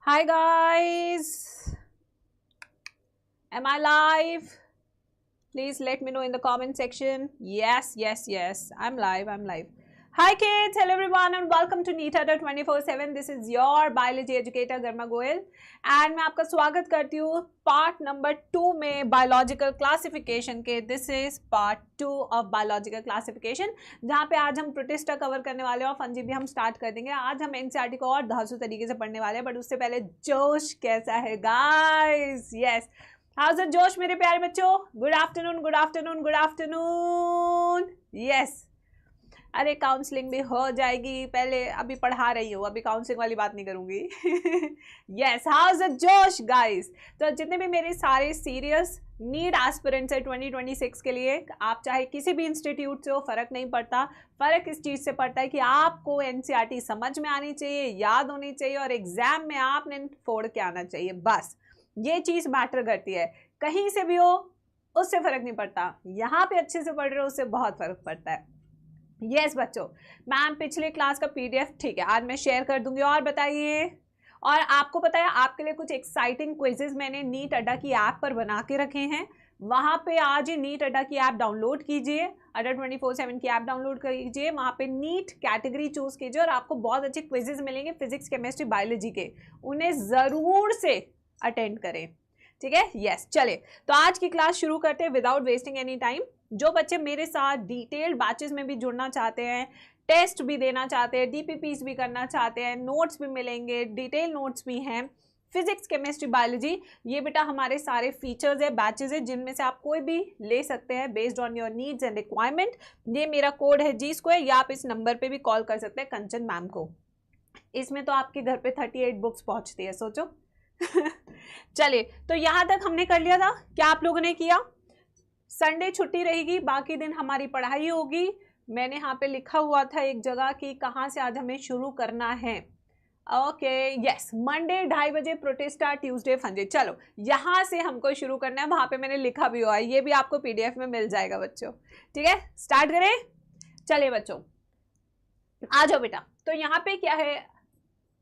Hi guys, am I live? Please let me know in the comment section. Yes, I'm live. Hi kids, hello everyone and welcome to NEET Adda 24/7. This is your biology educator Garma Goyal and मैं आपका स्वागत करती हूँ part number 2 में biological classification के. This is part 2 of biological classification जहाँ पे आज हम प्रोटिस्टा कवर करने वाले हैं और फंजी भी हम स्टार्ट कर देंगे. आज हम एनसीईआरटी को और धांसू तरीके से पढ़ने वाले हैं, बट उससे पहले जोश कैसा है गाइस? यस, हाउस द जोश मेरे प्यारे बच्चों? Good afternoon. यस, अरे काउंसलिंग भी हो जाएगी, पहले अभी पढ़ा रही हूँ, अभी काउंसलिंग वाली बात नहीं करूँगी. यस, हाउस द जोश गाइस? तो जितने भी मेरे सारे सीरियस नीट एस्पिरेंट्स है 2026 के लिए, आप चाहे किसी भी इंस्टीट्यूट से हो, फर्क नहीं पड़ता. फर्क इस चीज़ से पड़ता है कि आपको एनसीईआरटी समझ में आनी चाहिए, याद होनी चाहिए और एग्जाम में आपने फोड़ के आना चाहिए. बस ये चीज़ मैटर करती है. कहीं से भी हो उससे फर्क नहीं पड़ता, यहाँ पे अच्छे से पढ़ रहे हो उससे बहुत फर्क पड़ता है. यस बच्चों, मैम पिछले क्लास का पीडीएफ ठीक है आज मैं शेयर कर दूंगी. और बताइए, और आपको पता है आपके लिए कुछ एक्साइटिंग क्विजेज मैंने नीट अड्डा की ऐप पर बना के रखे हैं. वहाँ पे आज ही नीट अड्डा की ऐप डाउनलोड कीजिए, अड्डा 24/7 की ऐप डाउनलोड कीजिए, वहाँ पे नीट कैटेगरी चूज कीजिए और आपको बहुत अच्छे क्विजेज मिलेंगे फिजिक्स, केमिस्ट्री, बायोलॉजी के. उन्हें ज़रूर से अटेंड करें, ठीक है? यस, चले तो आज की क्लास शुरू करते हैं विदाउट वेस्टिंग एनी टाइम. जो बच्चे मेरे साथ डिटेल्ड बैचेस में भी जुड़ना चाहते हैं, टेस्ट भी देना चाहते हैं, डीपीपीस भी करना चाहते हैं, नोट्स भी मिलेंगे, डिटेल नोट्स भी हैं, फिजिक्स, केमिस्ट्री, बायोलॉजी, ये बेटा हमारे सारे फीचर्स है, बैचेस है, जिनमें से आप कोई भी ले सकते हैं based on your needs and requirement. ये मेरा कोड है G2, या आप इस नंबर पे भी कॉल कर सकते हैं कंचन मैम को. इसमें तो आपके घर पे 38 बुक्स पहुँचती है, सोचो. चलिए, तो यहाँ तक हमने कर लिया था. क्या आप लोगों ने किया? संडे छुट्टी रहेगी, बाकी दिन हमारी पढ़ाई होगी. मैंने यहाँ पे लिखा हुआ था एक जगह कि कहाँ से आज हमें शुरू करना है. ओके, यस, मंडे 2:30 बजे प्रोटिस्टा, ट्यूसडे फंजे. चलो यहाँ से हमको शुरू करना है, वहाँ पे मैंने लिखा भी हुआ है, ये भी आपको पीडीएफ में मिल जाएगा बच्चों. ठीक है, स्टार्ट करें. चलिए बच्चों आ जाओ बेटा. तो यहाँ पे क्या है,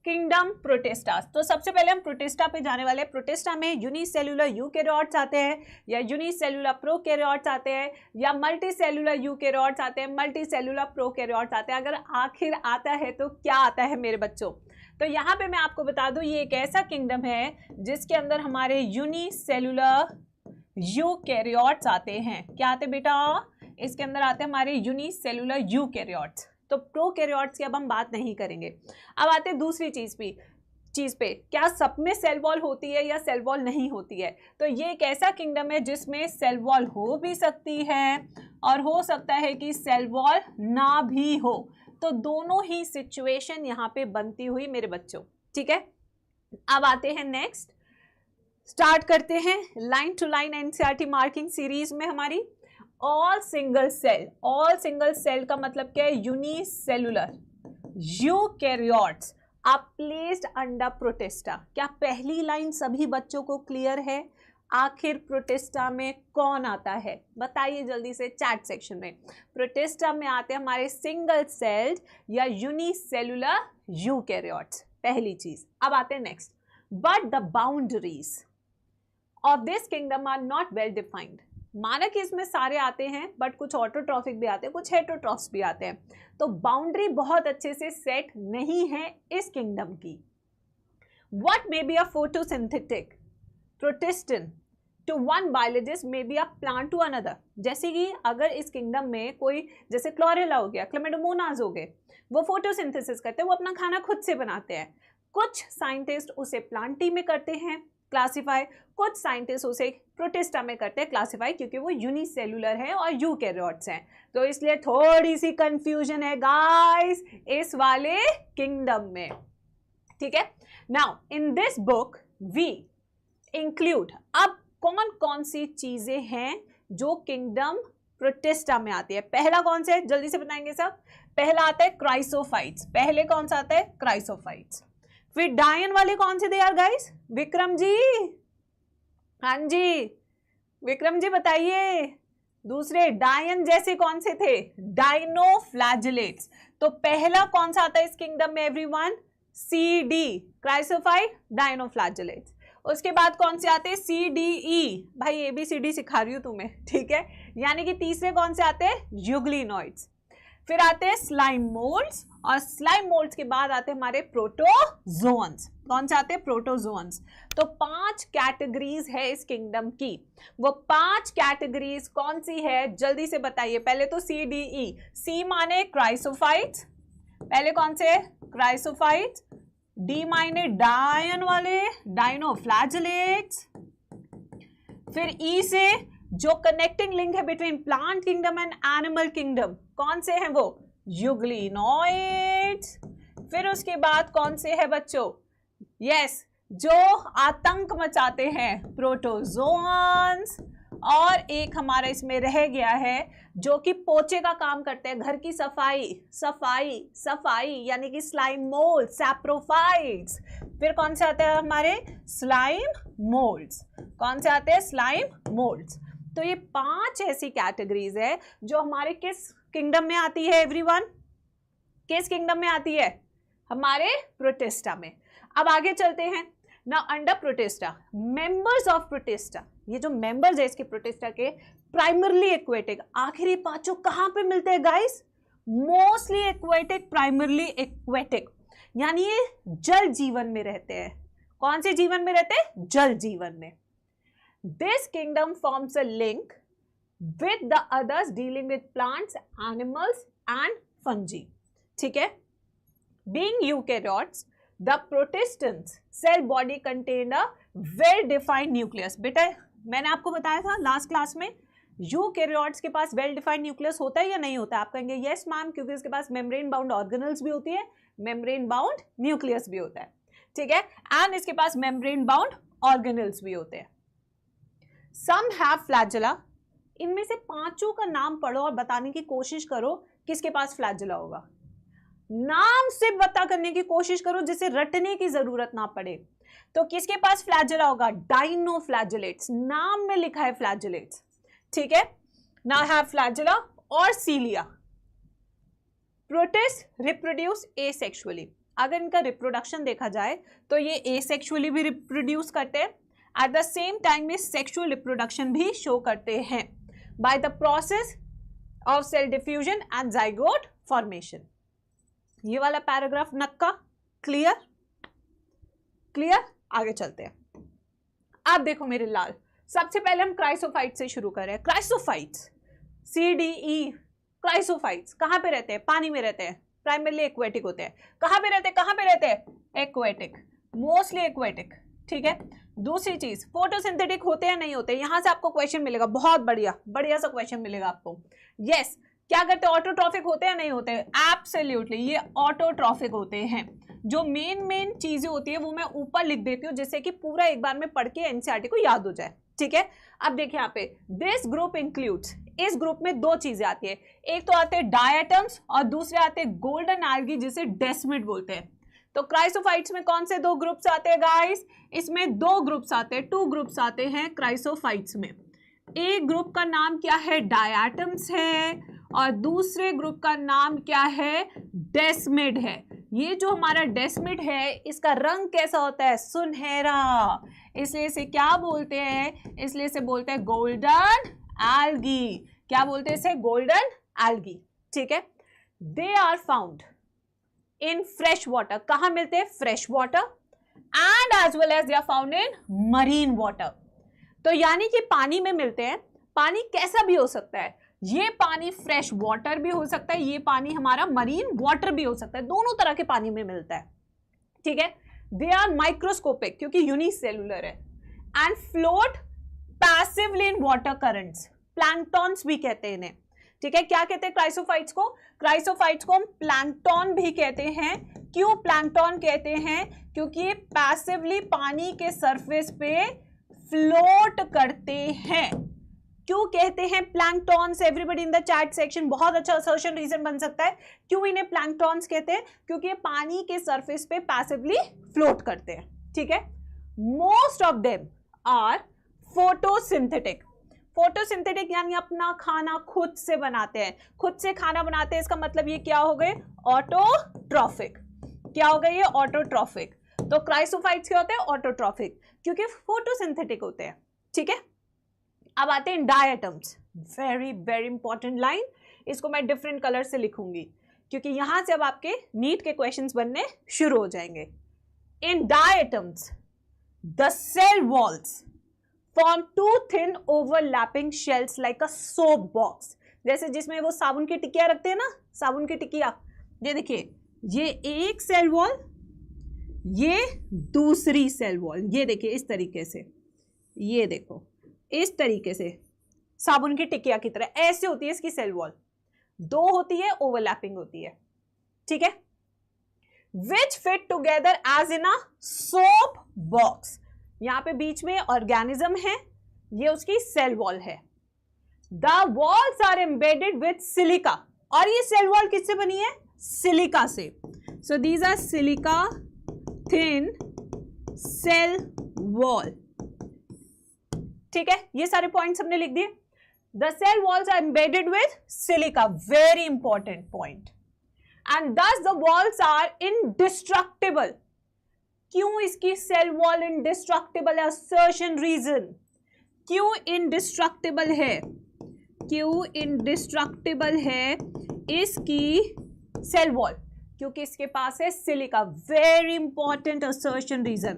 किंगडम प्रोटिस्टा. तो सबसे पहले हम प्रोटिस्टा पे जाने वाले हैं. प्रोटिस्टा में यूनिसेल्युलर यूकेरियोट्स आते हैं, या यूनिसेल्युलर प्रोकैरियोट्स आते हैं, या मल्टीसेल्युलर यूकेरियोट्स आते हैं, मल्टीसेल्युलर प्रोकैरियोट्स आते हैं. अगर आखिर आता है तो क्या आता है मेरे बच्चों? तो यहाँ पे मैं आपको बता दूं, ये एक ऐसा किंगडम है जिसके अंदर हमारे यूनिसेल्युलर यूकेरियोट्स आते हैं. क्या आते बेटा? इसके अंदर आते हैं हमारे यूनिसेल्युलर यूकेरियोट्स. तो प्रोकैरियोट्स की अब हम बात नहीं करेंगे. अब आते हैं दूसरी चीज पे, क्या सब में सेल वॉल होती है या सेल वॉल नहीं होती है? तो ये एक ऐसा किंगडम है जिसमें सेल वॉल हो भी सकती है और हो सकता है कि सेल वॉल ना भी हो. तो दोनों ही सिचुएशन यहाँ पे बनती हुई मेरे बच्चों. ठीक है, अब आते हैं नेक्स्ट, स्टार्ट करते हैं line to line NCERT marking series में हमारी. ऑल सिंगल सेल का मतलब क्या है? Unicellular eukaryotes are placed under protista. क्या पहली लाइन सभी बच्चों को क्लियर है? आखिर प्रोटिस्टा में कौन आता है बताइए जल्दी से चैट सेक्शन में. प्रोटिस्टा में आते हैं हमारे सिंगल सेल्ड या यूनिसेल्युलर यूकैरियोट्स, पहली चीज. अब आते हैं next, but the boundaries of this kingdom are not well defined. माना कि इसमें सारे आते हैं, बट कुछ ऑटोट्रॉफिक भी आते हैं, कुछ हेटेरोट्रॉफ्स भी आते हैं. तो बाउंड्री बहुत अच्छे से सेट नहीं है इस किंगडम की. What may be a photosynthetic protistan to one biologist may be a plant to another. जैसे कि अगर इस किंगडम में कोई, जैसे क्लोरेला हो गया, क्लेमेडोमोनास हो गए, वो फोटोसिंथेसिस करते हैं, वो अपना खाना खुद से बनाते हैं. कुछ साइंटिस्ट उसे प्लांटी में करते हैं क्लासिफाई, कुछ साइंटिस्ट उसे प्रोटिस्टा में करते हैं क्लासिफाई, क्योंकि वो यूनिसेल्युलर है और यूकैरियोट्स हैं. तो इसलिए थोड़ी सी कंफ्यूजन है गाइस इस वाले किंगडम में. ठीक है, now in this book we include, अब कौन कौन सी चीजें हैं जो किंगडम प्रोटिस्टा में आती है? पहला कौन सा है जल्दी से बताएंगे सब. पहला आता है क्राइसोफाइट्स. पहले कौन सा आता है? क्राइसोफाइट्स. फिर डायन वाले कौन से थे यार गाइस? विक्रम जी, हाँ जी विक्रम जी बताइए. दूसरे डायन जैसे कौन से थे? डायनोफ्लैजिलेट्स. तो पहला कौन सा आता है इस किंगडम में everyone? See the chrysophyte dinoflagellates. उसके बाद कौन से आते हैं? सी डी ई, भाई ए बी सी डी सिखा रही हूँ तुम्हें, ठीक है। यानी कि तीसरे कौन से आते हैं? यूग्लिनॉइड्स। फिर आते हैं स्लाइम मोल्ड्स, और स्लाइम मोल्ड्स के बाद आते हैं हमारे प्रोटोजोन्स। कौन से आते हैं? प्रोटोजोन्स। तो 5 कैटेगरीज है इस किंगडम की। वो 5 कैटेगरीज कौन सी है जल्दी से बताइए। पहले तो सी डी ई, सी माने क्राइसोफाइट्स, पहले कौन से? क्राइसोफाइट्स। डी माने डायन वाले, डायनोफ्लैजेलेट्स। फिर ई से जो कनेक्टिंग लिंक है between plant kingdom and animal kingdom, कौन से हैं वो? यूग्लिनॉइड्स। फिर उसके बाद कौन से है बच्चों? यस, जो आतंक मचाते हैं, प्रोटोजोन्स। और एक हमारा इसमें रह गया है जो कि पोचे का काम करते हैं, घर की सफाई सफाई सफाई, यानी कि स्लाइम मोल्ड, सैप्रोफाइट्स। फिर कौन से आते हैं हमारे? Slime moulds. कौन से आते हैं? Slime moulds. तो ये 5 ऐसी कैटेगरीज है जो हमारे किस किंगडम में आती है एवरीवन? किस किंगडम में आती है? हमारे प्रोटिस्टा में। अब आगे चलते हैं ना। Under protista, members of protista, ये जो मेंबर्स है इसके प्रोटिस्टा के, प्राइमरली एक्वेटिक। आखिर ये पांचों कहां पे मिलते हैं guys? Mostly aquatic, primarily aquatic, यानी ये जल जीवन में रहते हैं। कौन से जीवन में रहते हैं? जल जीवन में। This kingdom forms a link with the others dealing with plants, animals and fungi. ठीक है। Being eukaryotes, the protistans cell body contained a well defined nucleus। बेटा मैंने आपको बताया था लास्ट क्लास में, यूकैरियोट्स के पास वेल डिफाइंड न्यूक्लियस होता है या नहीं होता है? आप कहेंगे यस मैम, क्योंकि इसके पास मेम्ब्रेन बाउंड ऑर्गेनल्स भी होती है, मेम्ब्रेन बाउंड न्यूक्लियस भी होता है, ठीक है, एंड इसके पास मेम्ब्रेन बाउंड ऑर्गेनल्स भी होते हैं। Some have flagella. इनमें से पांचों का नाम पढ़ो और बताने की कोशिश करो किसके पास फ्लैजेला होगा। नाम से पता करने की कोशिश करो जिसे रटने की जरूरत ना पड़े। तो किसके पास फ्लैजेला होगा? डायनोफ्लैजेलेट्स, नाम में लिखा है फ्लैजेलेट्स, ठीक है। ना हैव फ्लैजेला और सीलिया। Protist reproduce asexually. अगर इनका रिप्रोडक्शन देखा जाए तो ये एसेक्सुअली भी रिप्रोड्यूस करते हैं, एट द सेम टाइम में सेक्सुअल रिप्रोडक्शन भी शो करते हैं by the process of cell diffusion and zygote formation. ये वाला पैराग्राफ नक्का क्लियर? क्लियर? आगे चलते हैं। अब देखो मेरे लाल, सबसे पहले हम क्राइसोफाइट से शुरू कर रहे हैं। Chrysophytes, C D E, chrysophytes कहां पे रहते हैं? पानी में रहते हैं, प्राइमरली एक्वेटिक होते हैं। कहां पे रहते हैं? कहां पे रहते हैं? एक्वेटिक, मोस्टली एक्वेटिक, ठीक है। दूसरी चीज, फोटोसिंथेटिक होते हैं नहीं होते? यहां से आपको क्वेश्चन मिलेगा, बहुत बढ़िया बढ़िया सा क्वेश्चन मिलेगा आपको। यस, क्या करते हैं? ऑटोट्रॉफिक होते हैं नहीं होते? एब्सोल्युटली, ये ऑटोट्रॉफिक होते हैं। जो मेन चीजें होती है वो मैं ऊपर लिख देती हूँ जिससे कि पूरा एक बार में पढ़ के एनसीईआरटी को याद हो जाए, ठीक है। अब देखिए यहाँ पे, दिस ग्रुप इंक्लूड्स, इस ग्रुप में 2 चीजें आती है, एक तो आते हैं डायटम्स और दूसरे आते हैं गोल्डन एल्गी जिसे डेस्मिड बोलते हैं। तो क्राइसोफाइट्स में कौन से 2 ग्रुप्स आते हैं गाइस? इसमें 2 ग्रुप्स आते हैं, 2 ग्रुप्स आते हैं क्राइसोफाइट्स में। एक ग्रुप का नाम क्या है? डायटम्स है, और दूसरे ग्रुप का नाम क्या है? डेस्मिड है। ये जो हमारा डेस्मिड है इसका रंग कैसा होता है? सुनहरा, इसलिए इसे क्या बोलते हैं? इसलिए इसे बोलते हैं गोल्डन एल्गी। क्या बोलते हैं इसे? गोल्डन एल्गी, ठीक है। They are found in fresh water. कहां मिलते हैं? Fresh water, and as well as they are found in marine water. तो यानी कि पानी में मिलते हैं। पानी कैसा भी हो सकता है, ये पानी फ्रेश वाटर भी हो सकता है, ये पानी हमारा मरीन वाटर भी हो सकता है, दोनों तरह के पानी में मिलता है, ठीक है। दे आर माइक्रोस्कोपिक क्योंकि यूनिसेलुलर है, and float passively in water currents. Planktons भी कहते हैं इन्हें, ठीक है। क्या कहते हैं क्राइसोफाइट्स को? क्राइसोफाइट्स को हम प्लैंक्टॉन भी कहते हैं। क्यों प्लैंक्टॉन कहते हैं? क्योंकि ये पैसिवली पानी के सरफेस पे फ्लोट करते हैं। क्यों कहते हैं planktons? Everybody in the chat section, बहुत अच्छा असर्शन रीजन बन सकता है क्यों इन्हें प्लैंक्टॉन्स कहते हैं, क्योंकि ये पानी के सरफेस पे पैसिवली फ्लोट करते हैं, ठीक है। Most of them are photosynthetic. Photosynthetic यानी अपना खाना खुद से बनाते हैं, खुद से खाना बनाते हैं, इसका मतलब ये क्या हो गए? ऑटोट्रॉफिक, क्या हो गई है? ऑटोट्रॉफिक। तो क्राइसोफाइट्स क्या होते हैं? ऑटोट्रॉफिक, क्योंकि फोटोसिंथेटिक होते हैं। ठीक है, अब आते हैं diatoms. Very very important line, इसको मैं डिफरेंट कलर से लिखूंगी क्योंकि यहां से अब आपके नीट के क्वेश्चंस बनने शुरू हो जाएंगे। In diatoms the cell walls form two thin overlapping shells like a soap box. जैसे जिसमें वो साबुन की टिकिया रखते हैं ना, साबुन की टिकिया, ये देखिए, ये एक सेल वॉल, ये दूसरी सेल वॉल, ये देखिए इस तरीके से, ये देखो इस तरीके से साबुन की टिकिया की तरह ऐसे होती है इसकी सेल वॉल। दो होती है, ओवरलैपिंग होती है। ठीक है, which fit together as in a soap box. यहां पे बीच में ऑर्गेनिज्म है, ये उसकी सेल वॉल है। The walls are embedded with silica, और ये सेल वॉल किससे बनी है? सिलिका से। So these are silica thin cell wall. ठीक है, ये सारे पॉइंट्स हमने लिख दिए। The cell walls are embedded with silica, very important point. And thus the walls are indestructible. क्यों इसकी सेल वॉल इनडिस्ट्रक्टिबल है? Assertion reason. क्यों इनडिस्ट्रक्टिबल है? क्यों इनडिस्ट्रक्टिबल है इसकी सेल वॉल? क्योंकि इसके पास है silica. Very important assertion reason.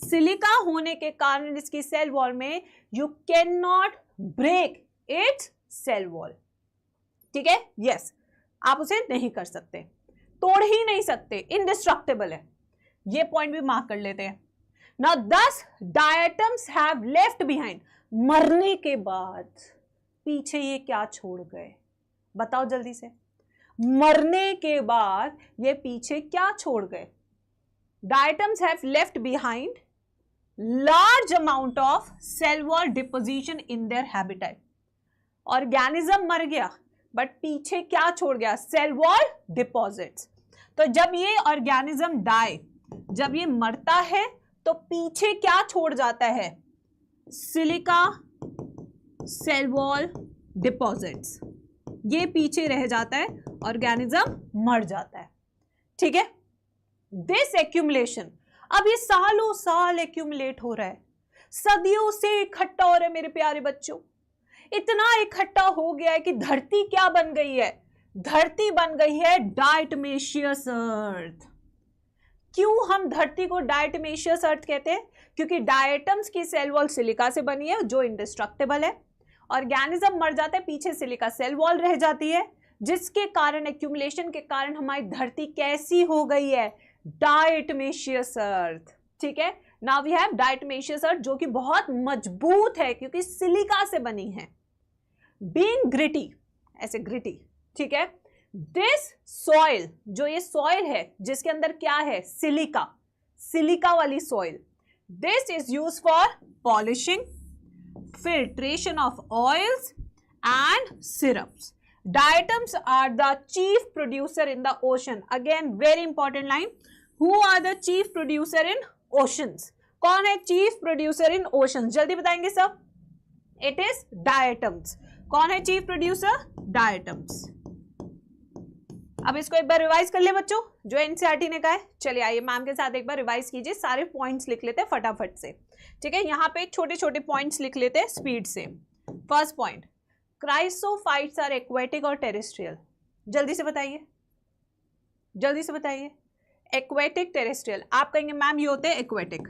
Silica होने के कारण इसकी सेल वॉल में you can not break its cell wall. ठीक है, यस, आप उसे नहीं कर सकते, तोड़ ही नहीं सकते, इनडिस्ट्रक्टिबल है। ये पॉइंट भी मार्क कर लेते हैं। Now 10 diatoms have left behind. मरने के बाद पीछे ये क्या छोड़ गए? बताओ जल्दी से। मरने के बाद ये पीछे क्या छोड़ गए? Diatoms have left behind large amount of cell wall deposition in their habitat. Organism मर गया बट पीछे क्या छोड़ गया? Cell wall deposits. तो जब ये ऑर्गेनिज्म डाई, जब ये मरता है तो पीछे क्या छोड़ जाता है? सिलिका सेल वॉल डिपॉजिट्स, ये पीछे रह जाता है, ऑर्गेनिज्म मर जाता है। ठीक है, दिस एक्यूमुलेशन, अब ये सालों साल एक्यूमुलेट हो रहा है, सदियों से इकट्ठा हो रहा है मेरे प्यारे बच्चों। इतना इकट्ठा हो गया है कि धरती क्या बन गई है? धरती बन गई है डायटमेशियस अर्थ। क्यों हम धरती को डायटमेशियस अर्थ कहते हैं? क्योंकि डायटम्स की सेल वॉल सिलिका से बनी है जो इंडिस्ट्रक्टिबल है। ऑर्गेनिज्म मर जाता है, पीछे सिलिका सेल वॉल रह जाती है, जिसके कारण एक्यूमुलेशन के कारण हमारी धरती कैसी हो गई है? डायटमेशियस अर्थ। ठीक है, नाउ वी हैव डायटमेशियस अर्थ जो कि बहुत मजबूत है क्योंकि सिलिका से बनी है। बीइंग ग्रिटी, ऐसे ग्रिटी। ठीक है, दिस सॉइल, जो ये सॉइल है जिसके अंदर क्या है? सिलिका, सिलिका वाली soil. This is use for polishing, filtration of oils and syrups. Diatoms are the chief producer in the ocean. Again, very important line. Who are the chief producer in oceans? कौन है chief producer in oceans? जल्दी बताएंगे सब। It is diatoms. कौन है chief producer? Diatoms. अब इसको एक बार रिवाइज कर ले बच्चों, जो एनसीईआरटी ने कहा है। चलिए आइए मैम के साथ एक बार रिवाइज कीजिए, सारे पॉइंट्स लिख लेते हैं फटाफट से। ठीक है, यहाँ पे छोटे छोटे पॉइंट्स लिख लेते हैं स्पीड से। First point, chrysophytes are aquatic और टेरेस्ट्रियल। जल्दी से बताइए, जल्दी से बताइए। Aquatic, terrestrial. आप कहेंगे मैम ये होते हैं एक्वेटिक।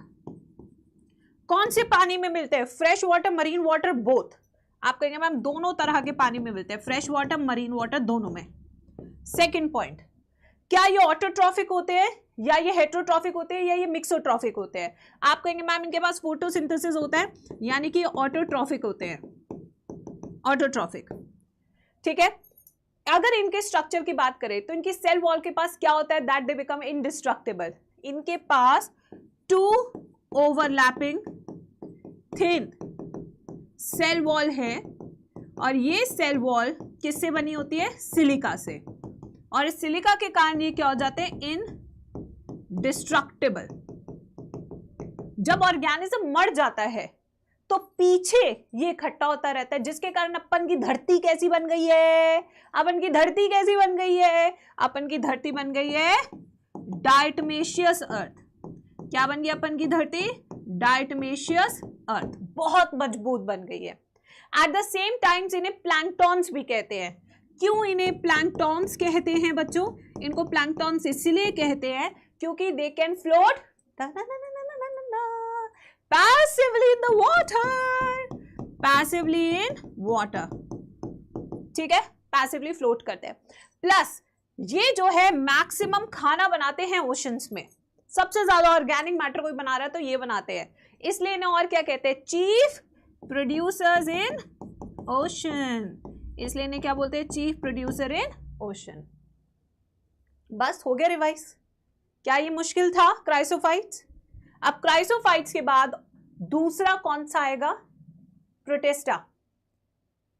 कौन से पानी में मिलते हैं? Fresh water, marine water, both. आप कहेंगे मैम दोनों तरह के पानी में मिलते हैं, फ्रेश वाटर, मरीन वाटर, दोनों में। सेकेंड पॉइंट, क्या ये ऑटोट्रॉफिक होते हैं या ये हेट्रोट्रॉफिक होते हैं या ये मिक्सोट्रॉफिक होते हैं? आप कहेंगे मैम इनके पास फोटोसिंथेसिस होता है, यानी कि ऑटोट्रॉफिक होते हैं, ऑटोट्रॉफिक। ठीक है, अगर इनके स्ट्रक्चर की बात करें तो इनकी सेल वॉल के पास क्या होता है? That they become indestructible. इनके पास two overlapping thin cell wall है और ये सेल वॉल किससे बनी होती है? सिलिका से। और इस सिलिका के कारण ये क्या हो जाते हैं? इनडिस्ट्रक्टिबल। जब ऑर्गेनिज्म मर जाता है तो पीछे ये इकट्ठा होता रहता है, जिसके कारण अपन की धरती कैसी बन गई है? अपन की धरती कैसी बन गई है? अपन की धरती बन गई है डायटमेशियस अर्थ। क्या बन गई अपन की धरती? डायटमेशियस अर्थ, बहुत मजबूत बन गई है। एट द सेम टाइम्स इन्हें प्लैंकटॉन्स भी कहते हैं। क्यों इन्हें प्लैंकटॉन्स कहते हैं बच्चों? इनको प्लैंकटॉन्स इसलिए कहते हैं क्योंकि they can float passively in the water, passively in water, ठीक है, पैसिवली फ्लोट करते हैं। प्लस ये जो है मैक्सिमम खाना बनाते हैं ओशंस में, सबसे ज्यादा ऑर्गेनिक मैटर कोई बना रहा है तो ये बनाते हैं, इसलिए इन्हें और क्या कहते हैं? Chief producers in ocean. इसलिए इन्हें क्या बोलते हैं? Chief producer in ocean. बस हो गया रिवाइज। क्या ये मुश्किल था? क्राइसोफाइट्स। अब क्राइसोफाइट्स के बाद दूसरा कौन सा आएगा? प्रोटिस्टा।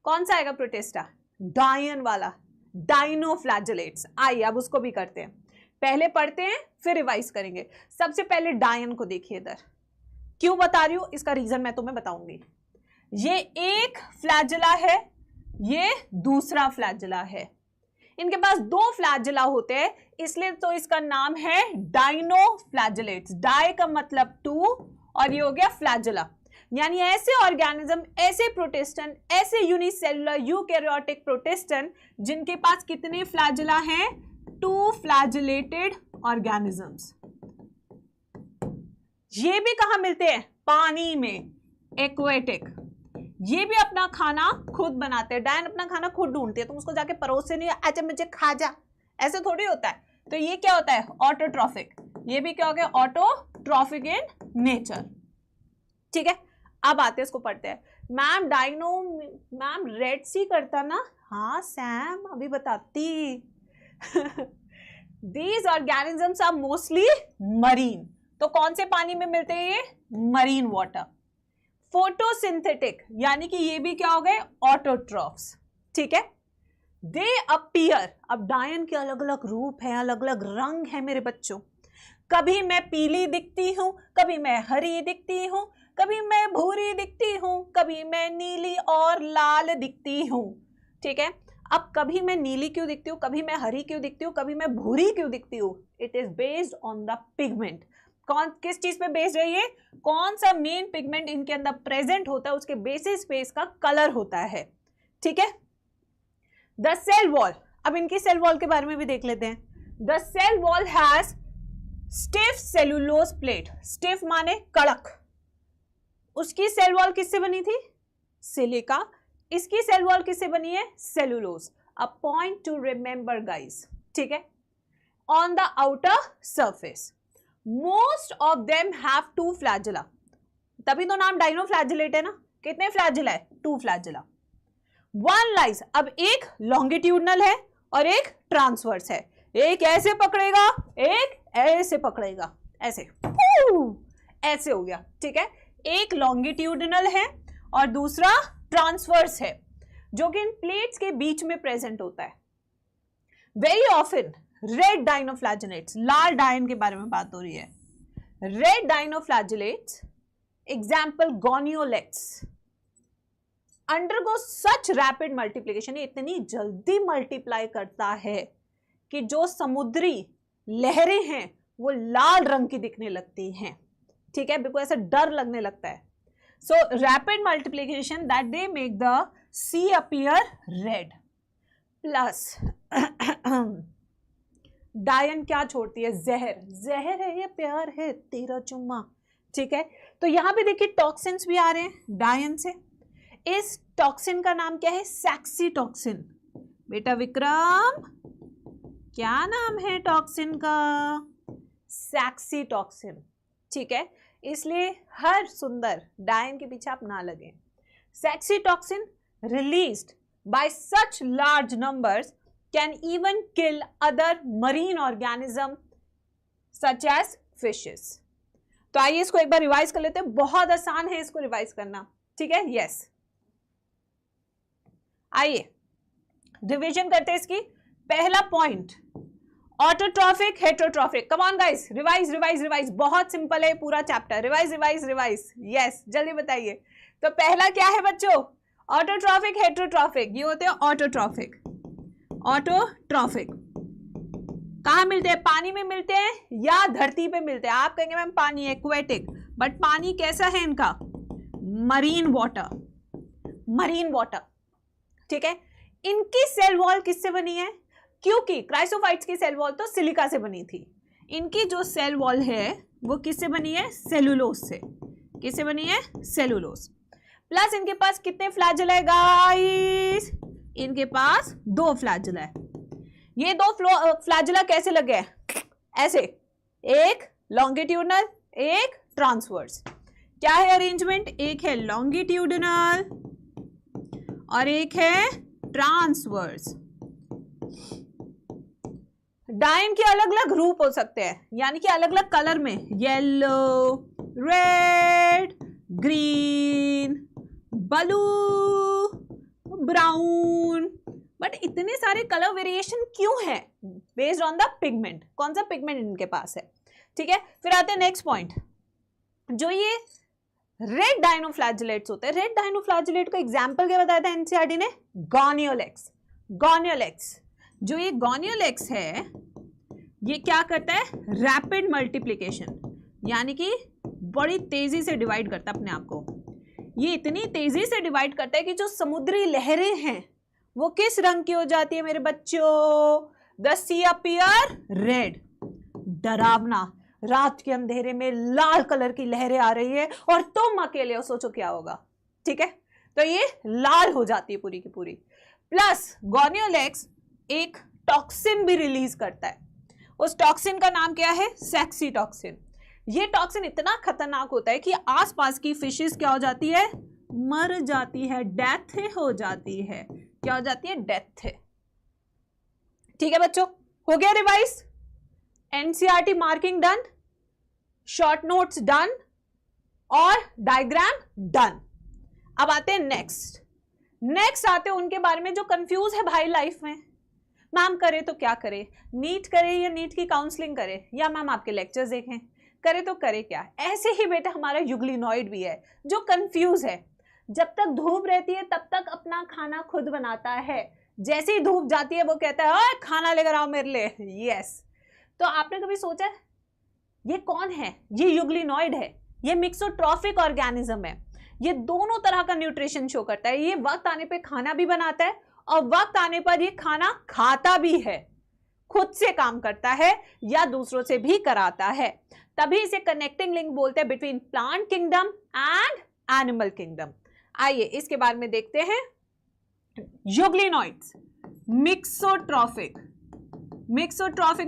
कौन सा आएगा? प्रोटिस्टा, डायन वाला, डायनोफ्लैजेलेट्स। आइए अब उसको भी करते हैं, पहले पढ़ते हैं फिर रिवाइज करेंगे। सबसे पहले डायन को देखिए इधर। क्यों बता रही हूं? इसका रीजन मैं तुम्हें बताऊंगी। ये एक फ्लैजेला है, ये दूसरा फ्लैजेला है। इनके पास दो फ्लैजेला होते हैं, इसलिए तो इसका नाम है डायनोफ्लैजेलेट्स। डाई का मतलब टू और ये हो गया फ्लैजेला, यानी ऐसे ऑर्गेनिज्म, ऐसे प्रोटिस्टन, ऐसे यूनिसेलुलर यूकैरियोटिक प्रोटिस्टन जिनके पास कितने फ्लैजेला हैं? Two flagellated organisms. ये भी कहां मिलते हैं? पानी में, एक्वेटिक। ये भी अपना खाना खुद बनाते हैं। डायन अपना खाना खुद ढूंढते हैं, तुम उसको जाके परोसे नहीं, अच्छा मुझे खा जा, ऐसे थोड़ी होता है। तो ये क्या होता है? ऑटोट्रॉफिक। ये भी क्या हो गया? ऑटोट्रॉफिक इन नेचर, ठीक है। अब आते हैं, इसको पढ़ते हैं। मैम डायनो, मैम रेड सी करता ना? हाँ सैम अभी बताती। These organisms are mostly marine। तो कौन से पानी में मिलते हैं ये? Marine water. फोटोसिंथेटिक, यानी कि ये भी क्या हो गए? ऑटोट्रॉफ्स, ठीक है। दे अपीयर, अब डायन के अलग अलग रूप है, अलग अलग रंग है मेरे बच्चों। कभी मैं पीली दिखती हूं, कभी मैं हरी दिखती हूं, कभी मैं भूरी दिखती हूं, कभी मैं नीली और लाल दिखती हूं, ठीक है। अब कभी मैं नीली क्यों दिखती हूँ, कभी मैं हरी क्यों दिखती हूँ, कभी मैं भूरी क्यों दिखती हूँ? It is based on the pigment. कौन किस चीज पे बेस्ड है ये? कौन सा मेन पिगमेंट इनके अंदर प्रेजेंट होता है, उसके बेसिस पे इसका कलर होता है, ठीक है। द सेल वॉल, अब इनकी सेल वॉल के बारे में भी देख लेते हैं। The cell wall has stiff cellulose plate. Stiff माने कड़क। उसकी सेल वॉल किससे बनी थी? सिलिका। इसकी सेल वॉल किससे बनी है? Cellulose. A point to remember guys, ठीक है। On the outer surface most of them have two flagella, तभी तो नाम डायनोफ्लैजेलेट है ना। कितने फ्लैजेला है? To flagella. वन लाइज, अब एक लॉन्गिट्यूडनल है और एक ट्रांसवर्स है। एक ऐसे पकड़ेगा, एक ऐसे पकड़ेगा, ऐसे ऐसे हो गया, ठीक है। एक लॉन्गिट्यूडनल है और दूसरा ट्रांसवर्स है, जो कि इन प्लेट्स के बीच में प्रेजेंट होता है। वेरी ऑफन रेड डायनोफ्लैजेलेट्स, लाल डायन के बारे में बात हो रही है। रेड डायनोफ्लैजेलेट्स एग्जाम्पल गोनियोलेक्स अंडरगो सच रैपिड मल्टीप्लिकेशन, ये इतनी जल्दी मल्टीप्लाई करता है कि जो समुद्री लहरें हैं वो लाल रंग की दिखने लगती हैं, ठीक है, बिल्कुल ऐसा डर लगने लगता है। So rapid multiplication that they make the sea appear red. Plus डायन क्या छोड़ती है? जहर। जहर है ये, प्यार है तेरा चुम्मा, ठीक है। तो यहां पे देखिए टॉक्सिन्स भी आ रहे हैं डायन से। इस टॉक्सिन का नाम क्या है? Sexy toxin. बेटा विक्रम, क्या नाम है टॉक्सिन का? सैक्सी टॉक्सिन, ठीक है। इसलिए हर सुंदर डायन के पीछे आप ना लगे। Sexy toxin released by such large numbers can even kill other marine organism such as fishes। तो आइए इसको एक बार रिवाइज कर लेते हैं, बहुत आसान है इसको रिवाइज करना, ठीक है। यस, आइए रिवीजन करते हैं इसकी। पहला point autotrophic heterotrophic. Come on guys, revise revise revise, बहुत सिंपल है पूरा chapter. Revise revise revise, yes जल्दी बताइए। तो पहला क्या है बच्चों? Autotrophic heterotrophic. ये होते हैं ऑटोट्रॉफिक। ऑटोट्रॉफिक कहाँ मिलते हैं? पानी में मिलते हैं या धरती पे मिलते हैं? आप कहेंगे मैम पानी एक्वेटिक, बट पानी कैसा है इनका? मरीन वाटर, मरीन वाटर, ठीक है। इनकी सेल वॉल किससे बनी है? क्योंकि क्राइसोफाइट्स की सेल वॉल तो सिलिका से बनी थी, इनकी जो सेल वॉल है वो किससे बनी है? सेलुलोज से। किससे बनी है? सेलुलोज। प्लस इनके पास कितने फ्लैजेला है गाइस? इनके पास 2 फ्लैजेला है। ये 2 फ्लैजेला कैसे लगे हैं? ऐसे, एक लॉन्गिट्यूडनल, एक ट्रांसवर्स। क्या है अरेंजमेंट? एक है लॉन्गिट्यूडनल और एक है ट्रांसवर्स। डाइन के अलग अलग रूप हो सकते हैं, यानी कि अलग अलग कलर में, yellow, red, green, blue, brown, but इतने सारे कलर वेरिएशन क्यों है? Based on the pigment. कौन सा पिगमेंट इनके पास है, ठीक है। फिर आते हैं नेक्स्ट पॉइंट, जो ये रेड डायनोफ्लैजेलेट्स होते हैं। रेड डायनोफ्लैजेलेट का एग्जांपल क्या बताया था एनसीईआरटी ने? गॉनियोलेक्स। गॉनियोलेक्स, जो ये गॉनियोलेक्स है ये क्या करता है? रैपिड मल्टीप्लिकेशन, यानी कि बड़ी तेजी से डिवाइड करता है अपने आप को। ये इतनी तेजी से डिवाइड करता है कि जो समुद्री लहरें हैं वो किस रंग की हो जाती है मेरे बच्चों? The sea appear red. डरावना, रात के अंधेरे में लाल कलर की लहरें आ रही है और तुम अकेले हो, सोचो क्या होगा, ठीक है। तो ये लाल हो जाती है पूरी की पूरी। प्लस गॉनियोलेक्स एक टॉक्सिन भी रिलीज करता है। उस टॉक्सिन का नाम क्या है? Sexy toxin. ये टॉक्सिन इतना खतरनाक होता है कि आसपास की फिशेस क्या हो जाती है? मर जाती है, डेथ हो जाती है। क्या हो जाती है? डेथ। ठीक है बच्चों, हो गया revise? NCERT marking done, short notes done और डायग्राम डन। अब आते हैं नेक्स्ट आते हैं उनके बारे में जो कंफ्यूज है भाई लाइफ में। मैम करे तो क्या करे? नीट करे या नीट की काउंसलिंग करे, या मैम आपके लेक्चर्स देखें? करे तो करे क्या? ऐसे ही बेटा हमारा यूग्लिनॉइड भी है जो कंफ्यूज है। जब तक धूप रहती है तब तक अपना खाना खुद बनाता है, जैसे ही धूप जाती है वो कहता है ओए खाना लेकर आओ मेरे लिए। यस, तो आपने कभी सोचा ये कौन है? ये यूग्लिनॉइड है, ये मिक्सोट्रॉफिक ऑर्गेनिज्म है। ये दोनों तरह का न्यूट्रिशन शो करता है। ये वक्त आने पे खाना भी बनाता है और वक्त आने पर ये खाना खाता भी है, खुद से काम करता है या दूसरों से भी कराता है। तभी इसे कनेक्टिंग लिंक बोलते हैं between plant kingdom and animal kingdom. आइए इसके बारे में देखते हैं। यूग्लिनॉइड्स मिक्सोट्रॉफिक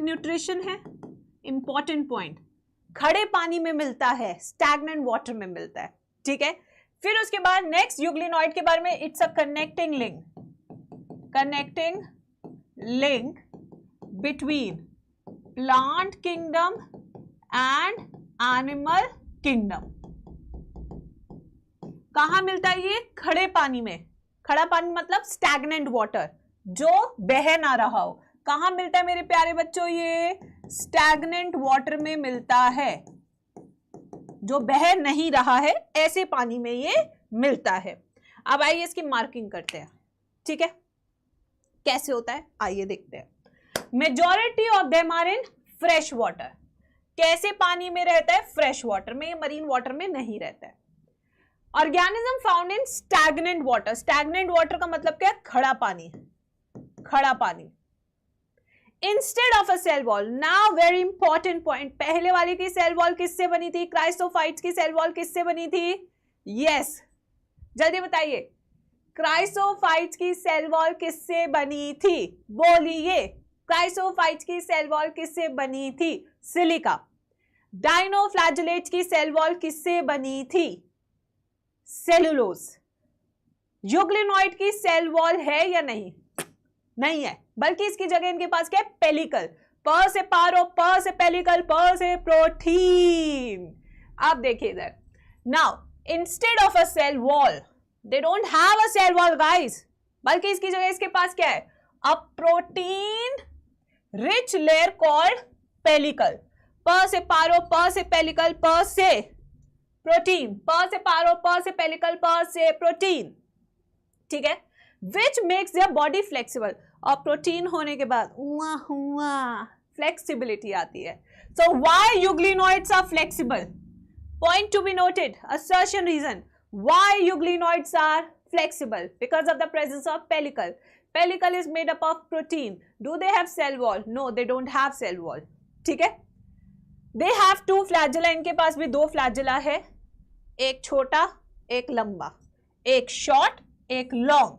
न्यूट्रिशन है, इंपॉर्टेंट पॉइंट। खड़े पानी में मिलता है, स्टैग्नेंट वाटर में मिलता है, ठीक है। फिर उसके बाद नेक्स्ट यूग्लिनॉइड के बारे में, it's a connecting link between plant kingdom and animal kingdom. कहां मिलता है ये? खड़े पानी में। खड़ा पानी मतलब स्टैग्नेंट वाटर, जो बह ना रहा हो। कहां मिलता है मेरे प्यारे बच्चों? ये स्टैग्नेंट वाटर में मिलता है, जो बह नहीं रहा है ऐसे पानी में ये मिलता है। अब आइए इसकी मार्किंग करते हैं, ठीक है। कैसे होता है आइए देखते हैं। Majority of them are in fresh water. कैसे पानी में रहता है? फ्रेश वाटर में, मरीन वाटर में नहीं रहता है। Organism found in stagnant water. Stagnant water का मतलब क्या है? खड़ा पानी, खड़ा पानी। Instead of a cell wall, now very important point, पहले वाली की सेल वॉल किससे बनी थी? क्राइसोफाइट्स की सेल वॉल किससे बनी थी? यस, जल्दी बताइए, क्राइसोफाइट्स की सेल वॉल किससे बनी थी? बोलिए, क्राइसोफाइट्स की सेल वॉल किससे बनी थी? सिलिका। डायनोफ्लैजेलेट्स की सेल वॉल किससे बनी थी? सेलुलोज। यूग्लिनॉइड की सेल वॉल है या नहीं? नहीं है, बल्कि इसकी जगह इनके पास क्या है? पेलिकल। प से पारो, प से पेलिकल, प से प्रोटीन। आप देखिए इधर, now instead of a cell wall, they don't have a cell wall guys, बल्कि इसकी जगह इसके पास क्या है? A protein rich layer called pellicle. प से पारो, प से पेलिकल, प से प्रोटीन, प से पारो, प से पेलिकल, प से प्रोटीन, ठीक है। Which makes their body flexible. और प्रोटीन होने के बाद फ्लेक्सिबिलिटी आती है. So why euglenoids are flexible? Point to be noted. Assertion reason why euglenoids are flexible because of the presence of pellicle. Pellicle is made up of protein. Do they have cell wall? No, they don't have cell wall. ठीक है. They have two flagella. इनके पास भी दो flagella है, एक छोटा एक लंबा, एक short एक long.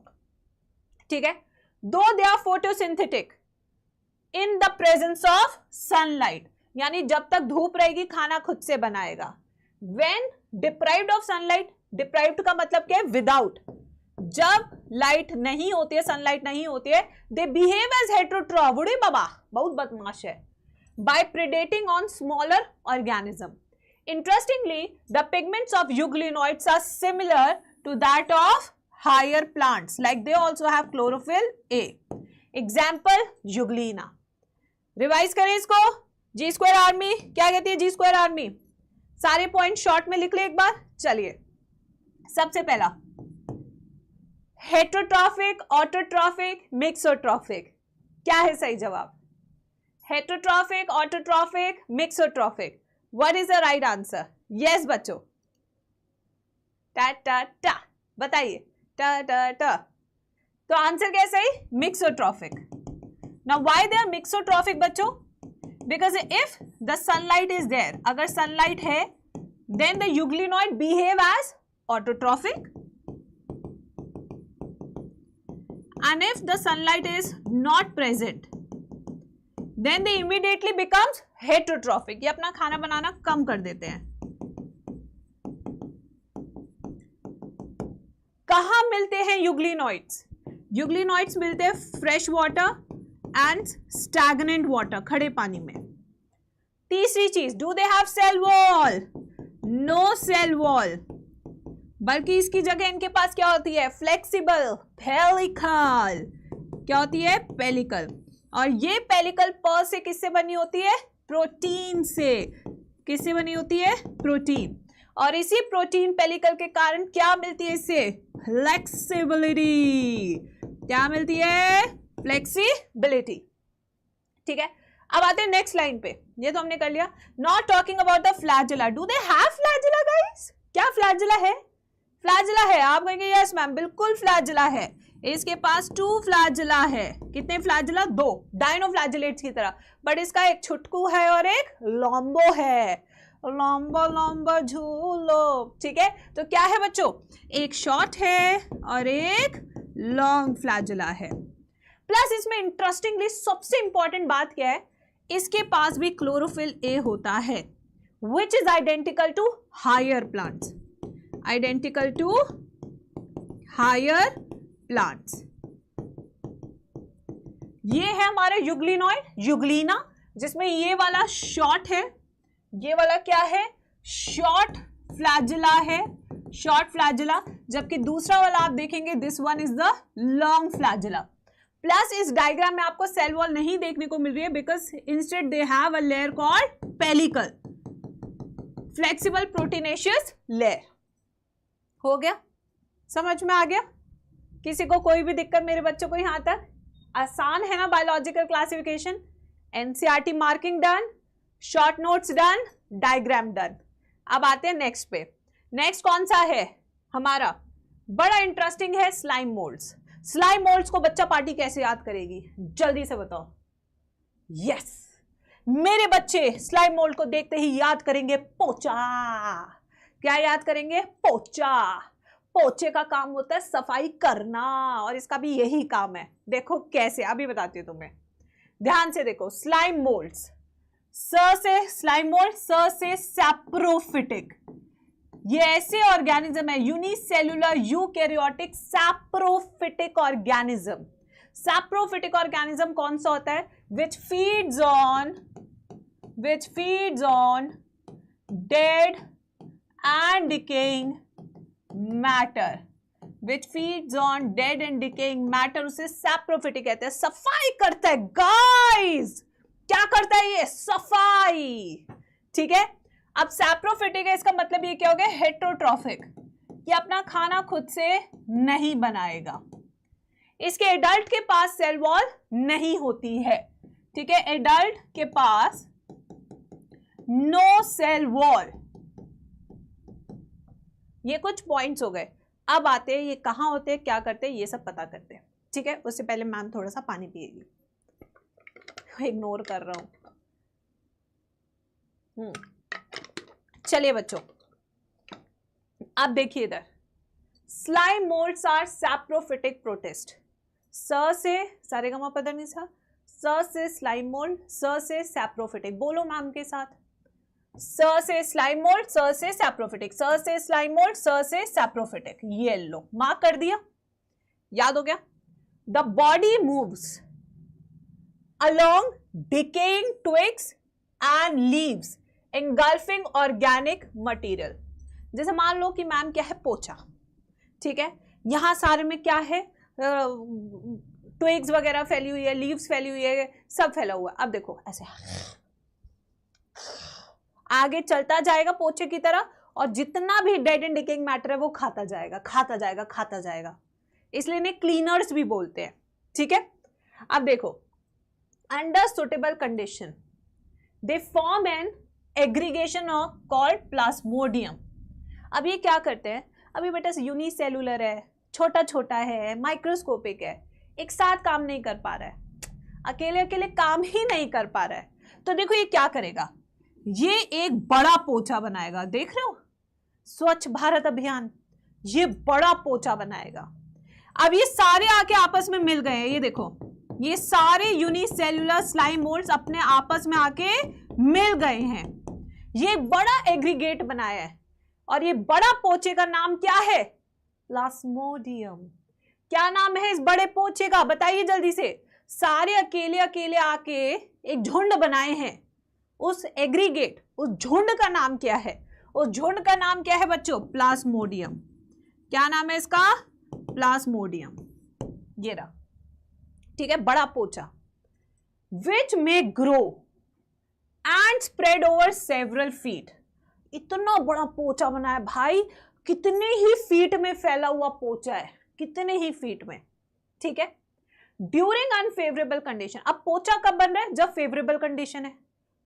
ठीक है. Though they are photosynthetic in the presence of sunlight, यानी जब तक धूप रहेगी खाना खुद से बनाएगा. When deprived of sunlight, deprived का मतलब क्या है? विदाउट. जब लाइट नहीं होती है, सनलाइट नहीं होती है, दे बिहेव एज हेटेरोट्रॉफ. उड़े बाबा, बहुत बदमाश है. By predating on smaller organism. Interestingly the pigments of euglenoids are similar to that of higher plants, like they also have chlorophyll a. Example euglena. Revise करें इसको. G square army क्या कहती है? G square army. सारे point short में लिख ले एक बार. चलिए, सबसे पहला हेटेरोट्रॉफिक, ऑटोट्रॉफिक, मिक्सोट्रॉफिक. क्या है सही जवाब? Heterotrophic, autotrophic, mixotrophic. What is the right answer? Yes बच्चों. टा टा टा बताइए. टा टा टा. तो आंसर क्या है सही? Mixotrophic. Now why they are mixotrophic बच्चों? Because if the sunlight is there, अगर सनलाइट है, then the euglenoid behave as autotrophic, and if the sunlight is not present, then they immediately becomes heterotrophic. ये अपना खाना बनाना कम कर देते हैं. कहाँ मिलते हैं यूग्लिनॉइड्स? यूग्लिनॉइड्स मिलते हैं fresh water and stagnant water, खड़े पानी में. तीसरी चीज, do they have cell wall? No cell wall, बल्कि इसकी जगह इनके पास क्या होती है? Flexible pellicle. क्या होती है? पेलिकल. और ये पेलिकल पर से किससे बनी होती है? प्रोटीन से. किससे बनी होती है? प्रोटीन. और इसी प्रोटीन पेलिकल के कारण क्या मिलती है इससे? फ्लेक्सिबिलिटी. क्या मिलती है? फ्लेक्सिबिलिटी. ठीक है. अब आते हैं नेक्स्ट लाइन पे. ये तो हमने कर लिया. Not talking about the flagella. Do they have flagella guys? क्या फ्लैजेला है? फ्लैजेला है. आप कहेंगे यस मैम, बिल्कुल फ्लैजेला है. इसके पास 2 फ्लैजेला है. कितने फ्लैजेला? 2. डायनोफ्लैजेलेट्स की तरह. बट इसका एक छुटकू है और एक लॉम्बो है. लॉम्बो लॉम्बो झूलो. ठीक है. तो क्या है बच्चों? एक शॉर्ट है और एक लॉन्ग फ्लैजेला है. प्लस इसमें इंटरेस्टिंगली सबसे इंपॉर्टेंट बात क्या है? इसके पास भी क्लोरोफिल ए होता है, which is identical to higher plants. Identical to higher plants. ये है हमारा यूग्लिनॉइड, यूग्लिना, जिसमें ये वाला शॉर्ट है, ये वाला क्या है? शॉर्ट फ्लैजेला है, शॉर्ट फ्लैजेला. जबकि दूसरा वाला आप देखेंगे, this one is the long flagella. Plus इस डायग्राम में आपको सेल वॉल नहीं देखने को मिल रही है, because instead they have a layer called pellicle, flexible proteinaceous layer. हो गया? समझ में आ गया? किसी को कोई भी दिक्कत मेरे बच्चों को यहां तक? आसान है ना biological classification? NCERT marking done, short notes done, diagram done. अब आते हैं नेक्स्ट पे. नेक्स्ट कौन सा है हमारा? बड़ा इंटरेस्टिंग है, स्लाइम मोल्ड्स. स्लाइम मोल्ड्स को बच्चा पार्टी कैसे याद करेगी? जल्दी से बताओ. यस, मेरे बच्चे स्लाइम मोल्ड को देखते ही याद करेंगे पोचा. क्या याद करेंगे? पोचा. पोचे का काम होता है सफाई करना, और इसका भी यही काम है. देखो कैसे, अभी बताती हूँ तुम्हें. ध्यान से देखो. स्लाइम मोल्ड्स, स से स्लाइम मोल्ड, स से सैप्रोफिटिक. ये ऐसे ऑर्गेनिज्म है, unicellular eukaryotic saprophytic organism. Saprophytic organism कौन सा होता है? which feeds on dead and decaying matter. which feeds on dead and decaying matter, उसे सैप्रोफिटिक कहते हैं. सफाई करता है गाइस. क्या करता है ये? सफाई. ठीक है. अब सैप्रोफिटिक है, इसका मतलब ये क्या हो गया? हेटेरोट्रॉफिक. ये अपना खाना खुद से नहीं बनाएगा. इसके एडल्ट के पास सेल वॉल नहीं होती है. ठीक है, एडल्ट के पास नो सेल वॉल। ये कुछ पॉइंट्स हो गए। अब आते हैं ये कहाँ होते हैं, क्या करते हैं, ये सब पता करते हैं। ठीक है, उससे पहले मैम थोड़ा सा पानी पिएगी, इग्नोर कर रहा हूं। चलिए बच्चों, अब देखिए इधर, slime moulds are saprophytic protist. स से सारेगामा पदनी सा, स से स्लाइम मोल्ड, स से सैप्रोफिटिक। बोलो मैम के साथ, स से स्लाइम मोल्ड, स से सैप्रोफिटिक, स से स्लाइम मोल्ड, स से सैप्रोफिटिक। ये लो, मार्क कर दिया, याद हो गया। The body moves along decaying twigs and leaves engulfing organic material। जैसे मान लो कि मैम क्या है, पोचा, ठीक है, यहां सारे में क्या है, ट्विग्स वगैरह फैली हुई है, लीव्स फैली हुई है, सब फैला हुआ। अब देखो ऐसे आगे चलता जाएगा पोचे की तरह, और जितना भी डेड एंड डिकेइंग मैटर है वो खाता जाएगा, खाता जाएगा, खाता जाएगा। इसलिए इन्हें क्लीनर्स भी बोलते हैं। ठीक है, अब देखो, under suitable condition they form an aggregation of called plasmodium। अब ये क्या करते हैं, अभी बेटा यूनिसेलुलर है, छोटा छोटा है, माइक्रोस्कोपिक है, एक साथ काम नहीं कर पा रहा है, अकेले अकेले काम ही नहीं कर पा रहा है, तो देखो ये क्या करेगा, ये एक बड़ा पोचा बनाएगा। देख रहे हो, स्वच्छ भारत अभियान, ये बड़ा पोचा बनाएगा। अब ये सारे आके आपस में मिल गए हैं, ये देखो, ये सारे यूनिसेल्युलर स्लाइम मोल्ड्स अपने आपस में आके मिल गए हैं, ये बड़ा एग्रीगेट बनाया है, और ये बड़ा पोचे का नाम क्या है, प्लाज्मोडियम। क्या नाम है इस बड़े पोचे का, बताइए जल्दी से। सारे अकेले अकेले आके एक झुंड बनाए हैं, उस एग्रीगेट, उस झुंड का नाम क्या है, उस झुंड का नाम क्या है बच्चों, प्लाज्मोडियम। क्या नाम है इसका, प्लाज्मोडियम। ये रहा, ठीक है, बड़ा पोचा। Which may grow and spread over several feet. इतना बड़ा पोचा बना है भाई, कितने ही फीट में फैला हुआ पोचा है, कितने ही फीट में। ठीक है, ड्यूरिंग अनफेवरेबल कंडीशन। अब पोचा कब बन रहा है, जब फेवरेबल कंडीशन है।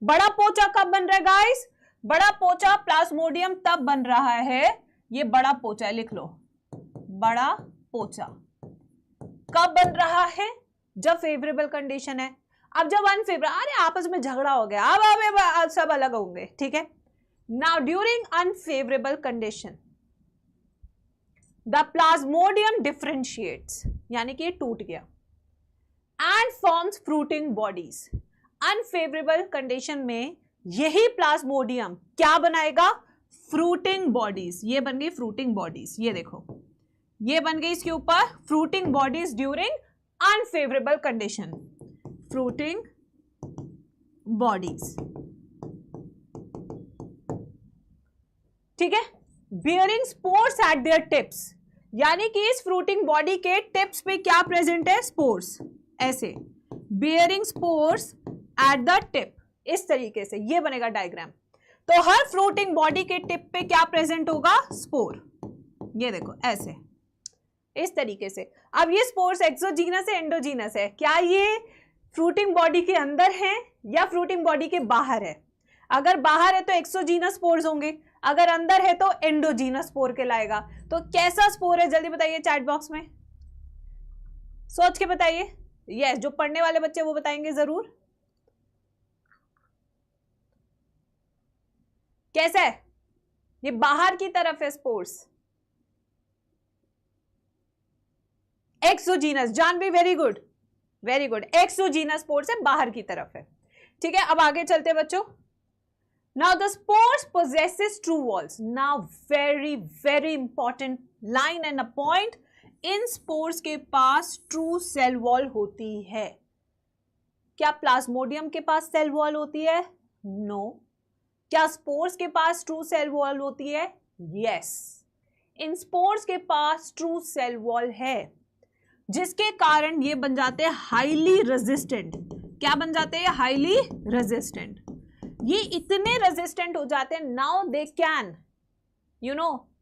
बड़ा पोचा कब बन रहा है गाइस, बड़ा पोचा प्लाज्मोडियम तब बन रहा है, ये बड़ा पोचा है, लिख लो, बड़ा पोचा कब बन रहा है, जब फेवरेबल कंडीशन है। अब जब अनफेवरेबल, अरे आपस में झगड़ा हो गया, अब सब अलग होंगे। ठीक है, now during unfavourable condition the Plasmodium differentiates, यानी कि ये टूट गया, and forms fruiting bodies. Unfavourable condition में यही प्लाज्मोडियम क्या बनाएगा, फ्रूटिंग बॉडीज। ये बन गई फ्रूटिंग बॉडीज, ये देखो, ये बन गई इसके ऊपर fruiting bodies during unfavourable condition, fruiting bodies. ठीक है, bearing spores eight there tips, यानी कि इस फ्रूटिंग बॉडी के टिप्स पे क्या प्रेजेंट है, स्पोर्स। ऐसे bearing spores at the tip, इस तरीके से ये बनेगा डायग्राम। तो हर फ्रूटिंग बॉडी के टिप पे क्या प्रेजेंट होगा, स्पोर। ये देखो ऐसे, इस तरीके से। अब ये स्पोर्स एक्सोजीनस है, एंडोजीनस है, क्या ये फ्रूटिंग बॉडी के अंदर है या फ्रूटिंग बॉडी के बाहर है। अगर बाहर है तो एक्सोजीनस स्पोर्स होंगे, अगर अंदर है तो एंडोजीनस स्पोर कहलाएगा। तो कैसा स्पोर है जल्दी बताइए चैट बॉक्स में, सोच के बताइए। यस, जो पढ़ने वाले बच्चे वो बताएंगे जरूर। कैसा है, ये बाहर की तरफ है spores, exogenous. Janvi very good, very good, exogenous spores है, बाहर की तरफ है। ठीक है, अब आगे चलते हैं बच्चों। Now the spores possesses true walls. Now very important line and a point. In spores के पास ट्रू सेल वॉल होती है। क्या प्लाज्मोडियम के पास सेल वॉल होती है, नो। क्या स्पोर्स के पास ट्रू सेल वॉल होती है, यस। इन स्पोर्स के पास ट्रू सेल वॉल है, जिसके कारण ये बन जाते हैं हाईली रेजिस्टेंट। क्या बन जाते हैं, हाईली रेजिस्टेंट। ये इतने रेजिस्टेंट हो जाते हैं, now they can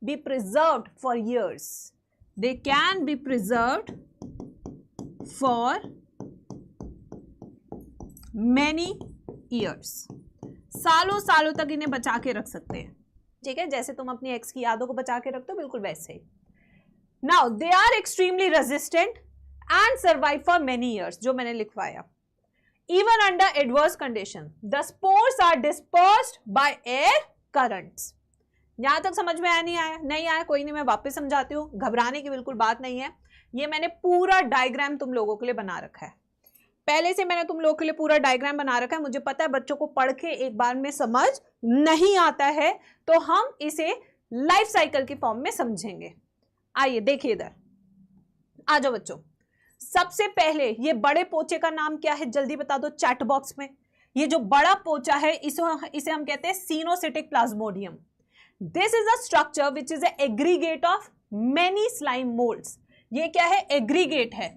B preserved for years. They can B preserved for many years, सालों सालों तक इन्हें बचा के रख सकते हैं, ठीक है, जैसे तुम अपनी एक्स की यादों को बचा के रखते हो, बिल्कुल वैसे ही। Now they are extremely resistant and survive for many years, जो मैंने लिखवाया। Even under adverse condition, the spores are dispersed by air currents. यहां तक समझ में आया नहीं आया? नहीं आया, कोई नहीं, मैं वापस समझाती हूँ, घबराने की बिल्कुल बात नहीं है। ये मैंने पूरा डायग्राम तुम लोगों के लिए बना रखा है, पहले से मैंने तुम लोगों के लिए पूरा डायग्राम बना रखा है। मुझे पता है बच्चों को पढ़ के एक बार में समझ नहीं आता है, तो हम इसे लाइफ साइकिल की फॉर्म में समझेंगे। आइए देखिए इधर, आ जाओ बच्चों। सबसे पहले ये बड़े पोचे का नाम क्या है, जल्दी बता दो चैट बॉक्स में। ये जो बड़ा पोचा है इसे हम कहते हैं coenocytic plasmodium. This is a structure which is aggregate of many slime moulds. ये क्या है, एग्रीगेट है।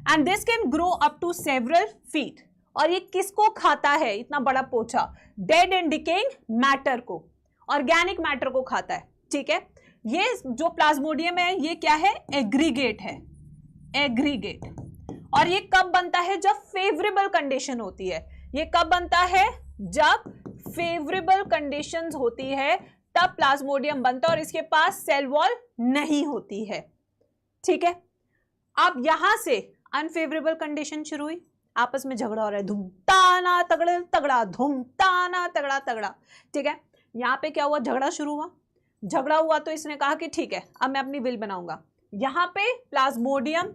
And this can grow up to several feet. और ये किसको खाता है, इतना बड़ा पोचा? डेड एंड डिकेइंग मैटर को, ऑर्गेनिक मैटर को खाता है, ठीक है। ये जो प्लाज्मोडियम है ये क्या है, एग्रीगेट है, एग्रीगेट। और ये कब बनता है, जब फेवरेबल कंडीशन होती है। ये कब बनता है, जब फेवरेबल कंडीशंस होती है तब प्लाज्मोडियम बनता है, और इसके पास सेल वॉल नहीं होती है, ठीक है। अब यहां से अनफेवरेबल कंडीशन शुरू हुई, आपस में झगड़ा हो रहा है, धूम ताना तगड़ा तगड़ा, धूम ताना तगड़ा तगड़ा, ठीक है। यहां पे क्या हुआ, झगड़ा शुरू हुआ। झगड़ा हुआ तो इसने कहा कि ठीक है अब मैं अपनी विल बनाऊंगा। यहां पे प्लाज्मोडियम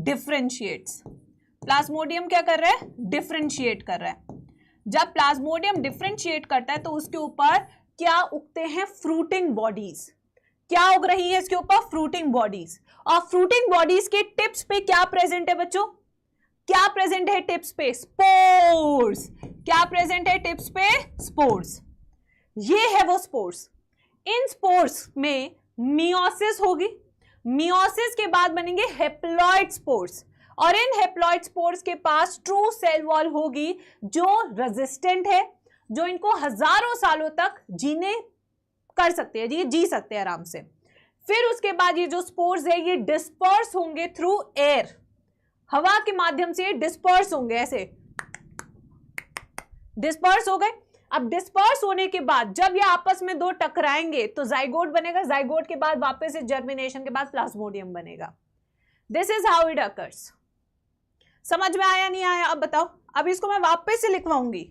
डिफरेंशिएट्स। प्लाज्मोडियम क्या कर रहा है, डिफरेंशिएट कर रहा है। जब प्लाज्मोडियम डिफरेंशिएट करता है तो उसके ऊपर क्या उगते हैं, फ्रूटिंग बॉडीज। क्या उग रही है इसके ऊपर, फ्रूटिंग बॉडीज। और फ्रूटिंग बॉडीज के टिप्स पे क्या प्रेजेंट है बच्चों, क्या प्रेजेंट है टिप्स पे, स्पोर्स। क्या प्रेजेंट है टिप्स पे, स्पोर्स। ये है वो स्पोर्स। इन स्पोर्स में मियोसिस होगी, मियोसिस के बाद बनेंगे हेप्लॉइड स्पोर्स, और इन हेप्लॉइड स्पोर्स के पास ट्रू सेल वॉल होगी जो रेजिस्टेंट है, जो इनको हजारों सालों तक जीने कर सकते हैं, जी सकते हैं आराम से। फिर उसके बाद ये जो स्पोर्स है ये डिस्पर्स होंगे थ्रू एयर, हवा के माध्यम से डिस्पर्स होंगे, ऐसे डिस्पर्स हो गए। अब डिस्पर्स होने के बाद जब ये आपस में दो टकराएंगे तो जाइगोट बनेगा, जाइगोट के बाद वापस से जर्मिनेशन के बाद प्लाज्मोडियम बनेगा। This is how it occurs. समझ में आया नहीं आया, अब बताओ। अब इसको मैं वापस से लिखवाऊंगी।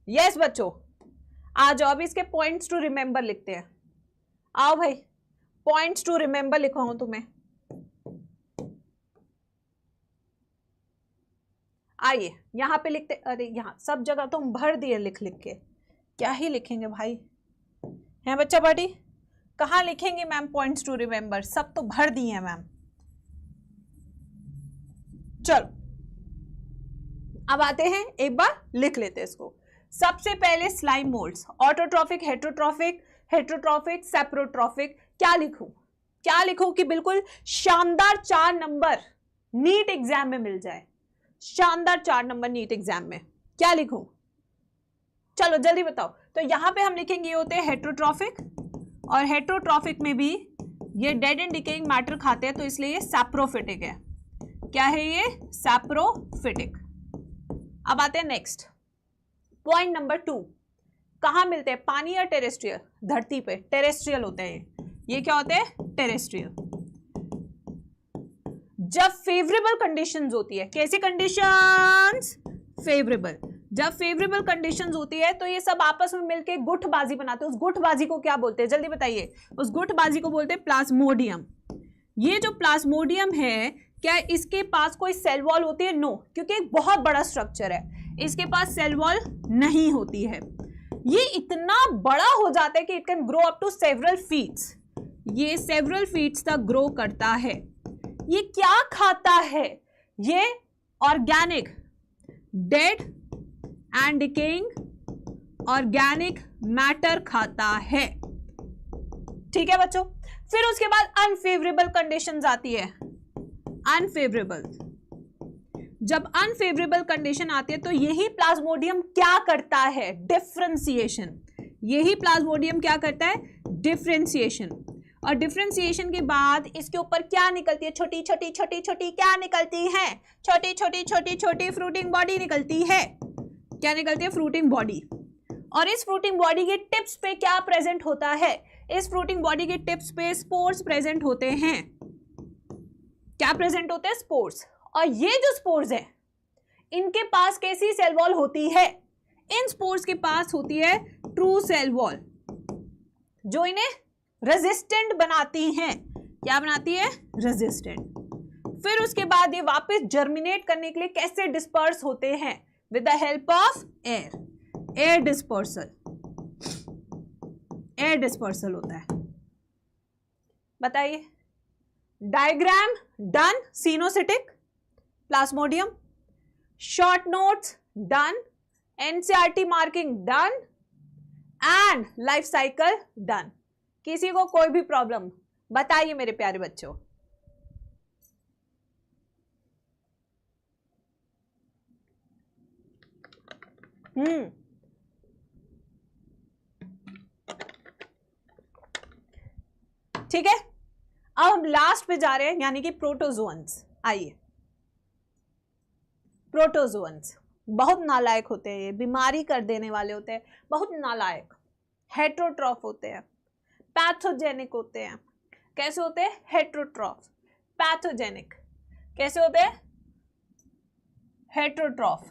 यस बच्चों आ जाओ, अब इसके पॉइंट्स टू रिमेंबर लिखते हैं। आओ भाई, पॉइंट्स टू रिमेंबर लिखवाऊं तुम्हें। आइए यहां पे लिखते, अरे यहां सब जगह तुम भर दिए लिख लिख के, क्या ही लिखेंगे भाई, हैं बच्चा पार्टी, कहां लिखेंगे मैम पॉइंट्स टू रिमेंबर, सब तो भर दिए हैं मैम। चलो अब आते हैं, एक बार लिख लेते हैं इसको। सबसे पहले slime moulds, autotrophic, heterotrophic, heterotrophic, saprotrophic. क्या लिखूं, क्या लिखूं कि बिल्कुल शानदार 4 नंबर नीट एग्जाम में मिल जाए, शानदार 4 नंबर नीट एग्जाम में, क्या लिखूं? चलो जल्दी बताओ। तो यहां पे हम लिखेंगे ये होते हैं हेट्रोट्रॉफिक, और हेट्रोट्रॉफिक में भी ये डेड एंड डिकेइंग मैटर खाते हैं, तो इसलिए ये सैप्रोफिटिक है। क्या है ये, सैप्रोफिटिक। अब आते हैं नेक्स्ट पॉइंट नंबर 2। कहां मिलते हैं, पानी या टेरेस्ट्रियल? धरती पे टेरेस्ट्रियल होते हैं। ये क्या होते हैं, टेरेस्ट्रियल। जब फेवरेबल कंडीशंस होती है, कैसी कंडीशंस, फेवरेबल। जब फेवरेबल कंडीशंस होती है तो ये सब आपस में मिलके गुटबाजी बनाते हैं। उस गुटबाजी को क्या बोलते हैं, जल्दी बताइए। उस गुटबाजी को बोलते हैं प्लाज्मोडियम। ये जो प्लाज्मोडियम है, क्या इसके पास कोई सेल वॉल होती है? नो, क्योंकि एक बहुत बड़ा स्ट्रक्चर है, इसके पास सेल वॉल नहीं होती है। ये इतना बड़ा हो जाता है कि it can grow up to several feets. ये सेवरल फीट्स तक ग्रो करता है। ये क्या खाता है, ये organic, dead and decaying organic matter खाता है, ठीक है बच्चों। फिर उसके बाद अनफेवरेबल कंडीशंस आती है। अनफेवरेबल, जब अनफेवरेबल कंडीशन आती है तो यही प्लाज्मोडियम क्या करता है, डिफरेंशिएशन। यही प्लाज्मोडियम क्या करता है, डिफरेंशिएशन। और डिफरेंशिएशन के बाद इसके ऊपर क्या निकलती है, छोटी छोटी छोटी छोटी क्या निकलती है, छोटी छोटी छोटी छोटी फ्रूटिंग बॉडी निकलती है। क्या निकलती है, फ्रूटिंग बॉडी। और इस फ्रूटिंग बॉडी के टिप्स पे क्या प्रेजेंट होता है, इस फ्रूटिंग बॉडी के टिप्स पे स्पोर्स प्रेजेंट होते हैं। क्या प्रेजेंट होते हैं, स्पोर्स। और ये जो स्पोर्स है इनके पास कैसी सेल वॉल होती है, इन स्पोर्स के पास होती है ट्रू सेल वॉल, जो इन्हें रेजिस्टेंट बनाती हैं। क्या बनाती है, रेजिस्टेंट। फिर उसके बाद ये वापस जर्मिनेट करने के लिए कैसे डिस्पर्स होते हैं, with the help of air, air dispersal, air dispersal होता है। बताइए, diagram done, coenocytic, plasmodium, short notes done, NCERT marking done and life cycle done. किसी को कोई भी प्रॉब्लम बताइए मेरे प्यारे बच्चों। ठीक है, अब हम लास्ट पे जा रहे हैं, यानी कि प्रोटोजोअन्स। आइए, प्रोटोजोअन्स बहुत नालायक होते हैं, ये बीमारी कर देने वाले होते हैं, बहुत नालायक, हेट्रोट्रॉफ होते हैं, पैथोजेनिक होते हैं। कैसे होते हैं, हेट्रोट्रॉफ, पैथोजेनिक। कैसे होते हैं, हेट्रोट्रॉफ।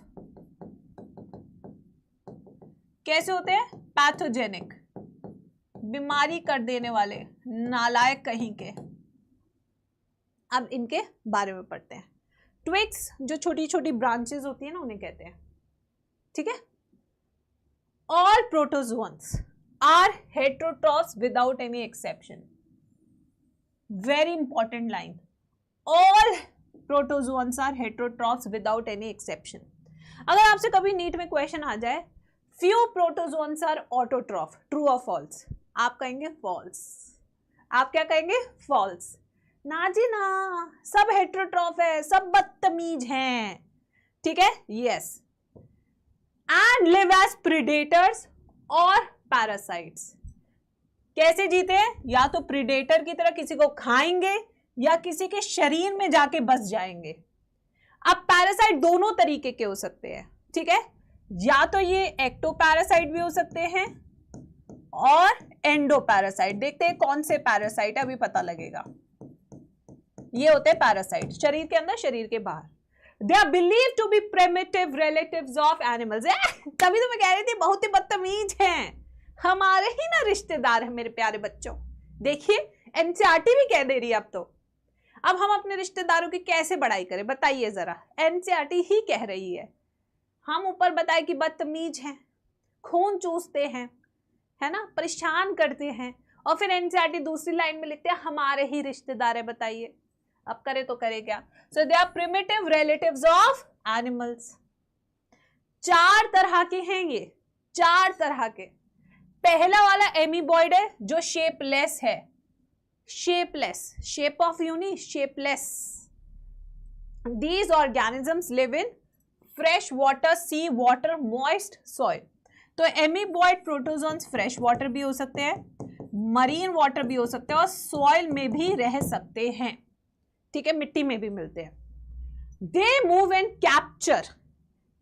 कैसे होते हैं, पैथोजेनिक, बीमारी कर देने वाले, नालायक कहीं के। अब इनके बारे में पढ़ते हैं। ट्विग्स, जो छोटी छोटी ब्रांचेस होती है ना, उन्हें कहते हैं। ठीक है, all protozoans are heterotrophs without any exception. Very important line, all protozoans are heterotrophs without any exception. अगर आपसे कभी नीट में क्वेश्चन आ जाए, few protozoans are autotroph, true और फॉल्स, आप कहेंगे फॉल्स। आप क्या कहेंगे, फॉल्स। ना जी ना, सब हेट्रोट्रॉफ है, सब बदतमीज हैं। ठीक है, yes. And live as predators और पैरासाइट्स। कैसे जीते हैं, या तो प्रीडेटर की तरह किसी को खाएंगे या किसी के शरीर में जाके बस जाएंगे। अब पैरासाइट दोनों तरीके के हो सकते हैं। ठीक है, या तो ये एक्टोपैरासाइट भी हो सकते हैं और एंडोपैरासाइट। देखते हैं कौन से पैरासाइट है, अभी पता लगेगा। ये होते हैं पैरासाइट, शरीर के अंदर, शरीर के बाहर। They are believe to be primitive relatives of animals. तभी तो मैं कह रही थी बहुत ही बदतमीज हैं, हमारे ही ना रिश्तेदार हैं मेरे प्यारे बच्चों। देखिए, एनसीईआरटी भी कह दे रही है अब तो। अब हम अपने रिश्तेदारों की कैसे बड़ाई करें, बताइए जरा। एनसीईआरटी ही कह रही है, हम ऊपर बताए कि बदतमीज हैं, खून चूसते हैं, है ना, परेशान करते हैं, और फिर एनसीईआरटी दूसरी लाइन में लिखते हैं हमारे ही रिश्तेदार है। बताइए अब करे तो करे क्या। So they are primitive relatives of animals. 4 तरह के हैं ये, 4 तरह के। पहला वाला एमीबॉइड है, जो शेपलेस है, shapeless, shape of uni, shapeless. These organisms live in fresh water, sea water, moist soil. तो एमीबॉइड प्रोटोजोन्स फ्रेश वाटर भी हो सकते हैं, मरीन वाटर भी हो सकते हैं, और सॉइल में भी रह सकते हैं। ठीक है, मिट्टी में भी मिलते हैं। दे मूव एंड कैप्चर,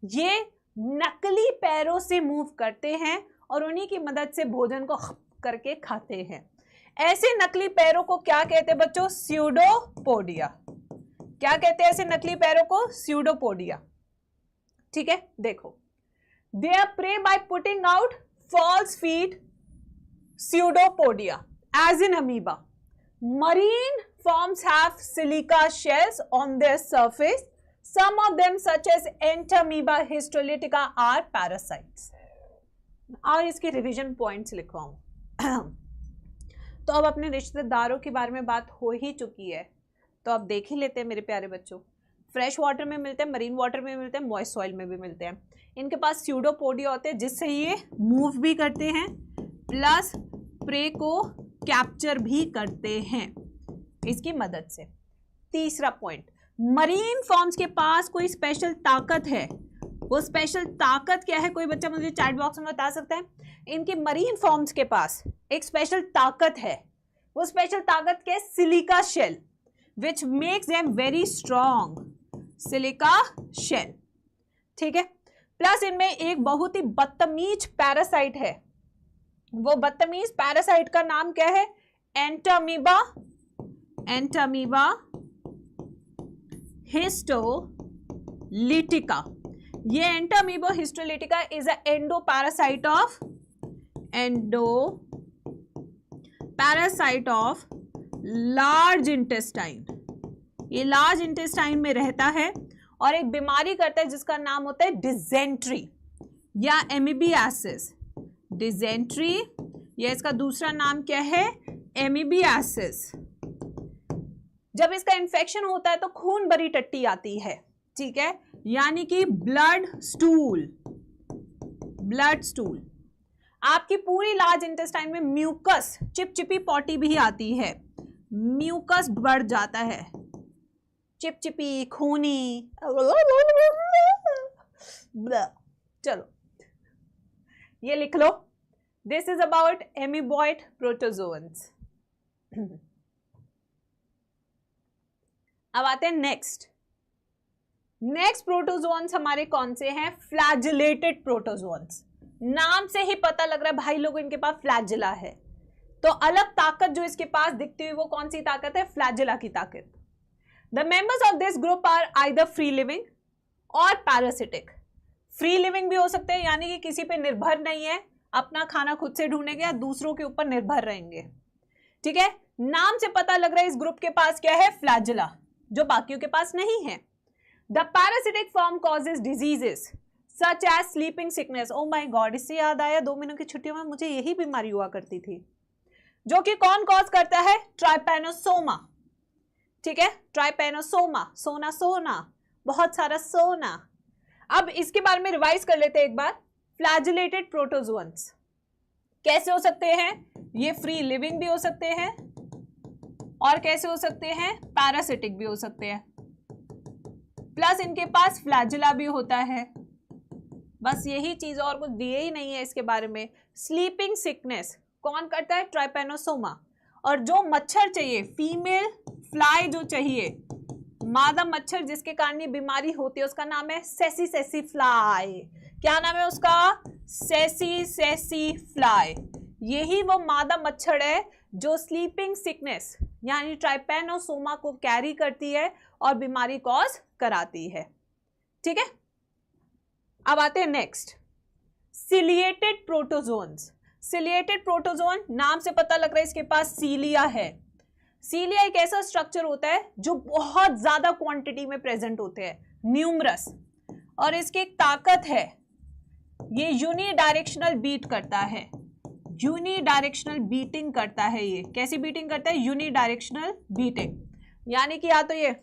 ये नकली पैरों से मूव करते हैं और उन्हीं की मदद से भोजन को करके खाते हैं। ऐसे नकली पैरों को क्या कहते हैं बच्चों, स्यूडोपोडिया। क्या कहते हैं ऐसे नकली पैरों को, स्यूडोपोडिया। ठीक है, देखो, they are prey by putting out false feed, pseudopodia, as in amoeba. Marine forms have silica shells on their surface. Some of them, such as Entamoeba histolytica, are parasites. और इसके रिवीजन पॉइंट्स लिखवाऊं। तो अब अपने रिश्तेदारों के बारे में बात हो ही चुकी है, तो अब देख ही लेते हैं मेरे प्यारे बच्चों। फ्रेश वाटर में मिलते हैं, मरीन वाटर में मिलते हैं, मॉइस्ट सॉइल में भी मिलते हैं। इनके पास स्यूडोपोडिया होते हैं, जिससे ये मूव भी करते हैं, प्लस प्रे को कैप्चर भी करते हैं इसकी मदद से। तीसरा पॉइंट, मरीन फॉर्म्स के पास कोई स्पेशल ताकत है। वो स्पेशल ताकत क्या है, कोई बच्चा मुझे चैट बॉक्स में बता सकता है। इनके मरीन फॉर्म्स के पास एक स्पेशल ताकत है, वो स्पेशल ताकत क्या है? Silica shell which makes them very strong, silica shell, ठीक है। प्लस इनमें एक बहुत ही बदतमीज पैरासाइट है, वो बदतमीज पैरासाइट का नाम क्या है? Entamoeba, entamoeba histolytica. ये entamoeba histolytica is a endoparasite of, endoparasite of large intestine. ये लार्ज इंटेस्टाइन में रहता है और एक बीमारी करता है जिसका नाम होता है डिजेंट्री या एमीबियासिस। डिजेंट्री, ये इसका दूसरा नाम क्या है? एमीबियासिस। जब इसका इन्फेक्शन होता है तो खून भरी टट्टी आती है, ठीक है, यानी कि ब्लड स्टूल, ब्लड स्टूल। आपकी पूरी लार्ज इंटेस्टाइन में म्यूकस, चिपचिपी पॉटी भी आती है, म्यूकस बढ़ जाता है, चिपचिपी खूनी। चलो ये लिख लो, this is about amoeboid protozoans. अब आते हैं नेक्स्ट। नेक्स्ट प्रोटोजोअन्स हमारे कौन से हैं? Flagellated protozoans. नाम से ही पता लग रहा है भाई लोगों इनके पास फ्लैजिला है, तो अलग ताकत जो इसके पास दिखती हुई वो कौन सी ताकत है? फ्लैजिला की ताकत। The members of this group are either free living और पैरासिटिक। फ्री लिविंग भी हो सकते हैं, यानी कि किसी पे निर्भर नहीं है, अपना खाना खुद से ढूंढेंगे या दूसरों के ऊपर निर्भर रहेंगे, ठीक है। नाम से पता लग रहा है इस ग्रुप के पास क्या है? फ्लैजिला, जो बाकियों के पास नहीं है। The parasitic form causes diseases such as sleeping sickness. Oh my god, इससे याद आया 2 महीनों की छुट्टियों में मुझे यही बीमारी हुआ करती थी, जो कि कौन कॉज करता है? ट्राइपैनोसोमा, ठीक है, ट्राइपैनोसोमा, सोना सोना, बहुत सारा सोना। अब इसके बारे में रिवाइज कर लेते हैं एक बार। फ्लैजिलेटेड प्रोटोजोअन्स कैसे हो सकते हैं? ये फ्री लिविंग भी हो सकते हैं और कैसे हो सकते हैं? पैरासिटिक भी हो सकते हैं, प्लस इनके पास फ्लैजिला भी होता है। बस यही चीज, और कुछ दिए ही नहीं है इसके बारे में। स्लीपिंग सिकनेस कौन करता है? ट्राइपैनोसोमा। और जो मच्छर चाहिए, फीमेल फ्लाई जो चाहिए, मादा मच्छर जिसके कारण ये बीमारी होती है, उसका नाम है सेसी सेसी फ्लाई। क्या नाम है उसका? सेसी सेसी फ्लाई। यही वो मादा मच्छर है जो स्लीपिंग सिकनेस यानी ट्राइपैनोसोमा को कैरी करती है और बीमारी कॉज कराती है, ठीक है। अब आते हैं next, ciliated protozoans. Ciliated protozoan, नाम से पता लग रहा है इसके पास सीलिया है। सीलिया एक ऐसा स्ट्रक्चर होता है जो बहुत ज्यादा क्वांटिटी में प्रेजेंट होते हैं, न्यूमरस, और इसकी एक ताकत है, ये यूनिडायरेक्शनल बीट करता है, यूनिडायरेक्शनल बीटिंग करता है। ये कैसी बीटिंग करता है? यूनिडायरेक्शनल बीटिंग, यानी कि या तो ये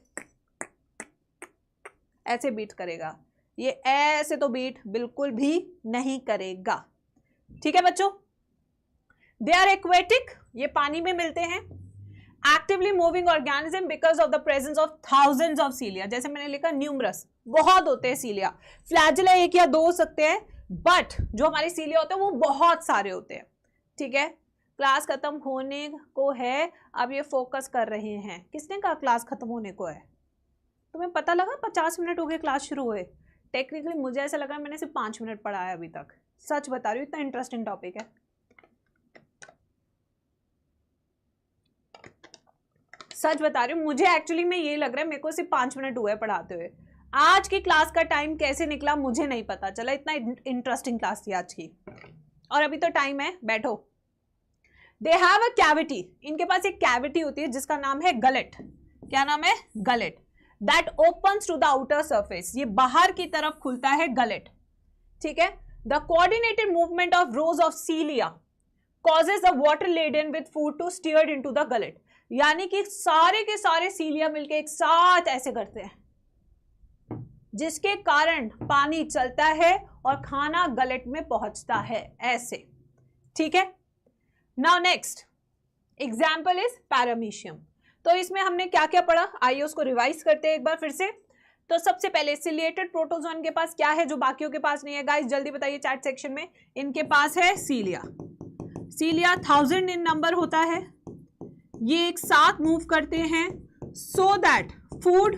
ऐसे बीट करेगा, ये ऐसे तो बीट बिल्कुल भी नहीं करेगा, ठीक है बच्चों। दे आर एक्वेटिक, ये पानी में मिलते हैं। Actively moving organism because of the presence of thousands of सीलिया। जैसे मैंने लिखा न्यूमरस, बहुत होते हैं सीलिया। फ्लैजिला 1 या 2 हो सकते हैं, बट जो हमारे सीलिया होते हैं वो बहुत सारे होते हैं, ठीक है। क्लास खत्म होने को है, अब ये फोकस कर रहे हैं। किसने कहा क्लास खत्म होने को है? तुम्हें पता लगा 50 मिनट हो गए क्लास शुरू हुए? टेक्निकली मुझे ऐसा लगा मैंने सिर्फ 5 मिनट पढ़ा है अभी तक। सच बता रही हूँ, इतना इंटरेस्टिंग टॉपिक है। सच बता रही हूँ, मुझे एक्चुअली में ये लग रहा है मेरे को सिर्फ 5 मिनट हुए पढ़ाते हुए। आज की क्लास का टाइम कैसे निकला मुझे नहीं पता चला, इतना इंटरेस्टिंग क्लास थी आज की। और अभी तो टाइम है, बैठो। दे हैव अ कैविटी, इनके पास एक कैविटी होती है जिसका नाम है गलेट। क्या नाम है? Gullet. That opens to the outer surface, ये बाहर की तरफ खुलता है गलेट, ठीक है। The coordinated movement of rows of cilia causes the water laden with food to steered into the gullet, यानी कि सारे के सारे सीलिया मिलके एक साथ ऐसे करते हैं, जिसके कारण पानी चलता है और खाना गलेट में पहुंचता है, ऐसे, ठीक है। Now next example is paramecium. तो इसमें हमने क्या क्या पढ़ा, आइए उसको रिवाइज करते हैं एक बार फिर से। तो सबसे पहले सिलिएटेड प्रोटोजोन के पास क्या है जो बाकियों के पास नहीं है? गाइस जल्दी बताइए चैट सेक्शन में। इनके पास है सीलिया। सीलिया 1000 इन नंबर होता है, ये एक साथ मूव करते हैं सो दैट फूड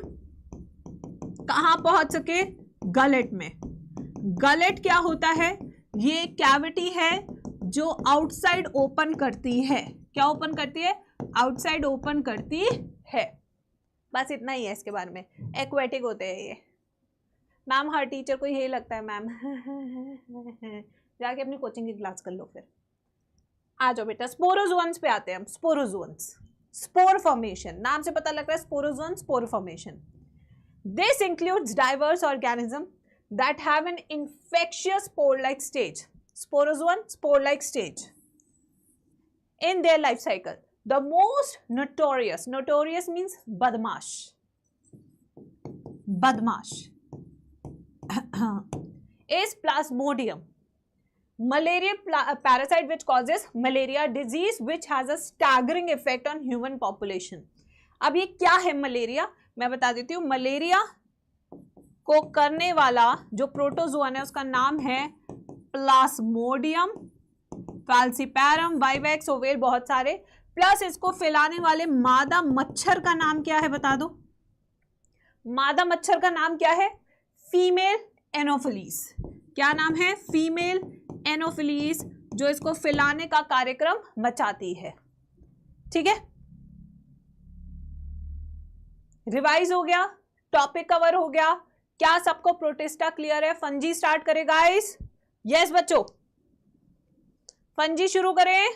कहां पहुंच सके, गलेट में। गलेट क्या होता है, ये कैविटी है जो आउटसाइड ओपन करती है। क्या ओपन करती है, आउटसाइड ओपन करती है। बस इतना ही है इसके बारे में। एक्वेटिक होते हैं ये। मैम हर टीचर को यही लगता है मैम जाके अपनी कोचिंग की क्लास कर लो। फिर आ जाओ बेटा, स्पोरोजोन्स पे आते हैं हम। स्पोरोजोन्स, स्पोर फॉर्मेशन, नाम से पता लग रहा है sporozoan, spore formation. This includes diverse organism that have an infectious spore like stage. Sporozoan, spore like stage in their life cycle. The most notorious means badmash is Plasmodium, malaria parasite which causes malaria disease which has a staggering effect on human population. अब ये क्या है malaria, मैं बता देती हूँ। Malaria को करने वाला जो प्रोटोजोन है उसका नाम है प्लाज्मोडियम, फैल्सीपैरम, वाइवेक्स, ओवेल, बहुत सारे। प्लस इसको फैलाने वाले मादा मच्छर का नाम क्या है, बता दो। मादा मच्छर का नाम क्या है, फीमेल एनोफिलीज। क्या नाम है, फीमेल एनोफिलीज, जो इसको फैलाने का कार्यक्रम मचाती है। ठीक है, रिवाइज हो गया, टॉपिक कवर हो गया। क्या सबको प्रोटिस्टा क्लियर है? फंजी स्टार्ट करें गाइस? यस बच्चों, फंजी शुरू करें।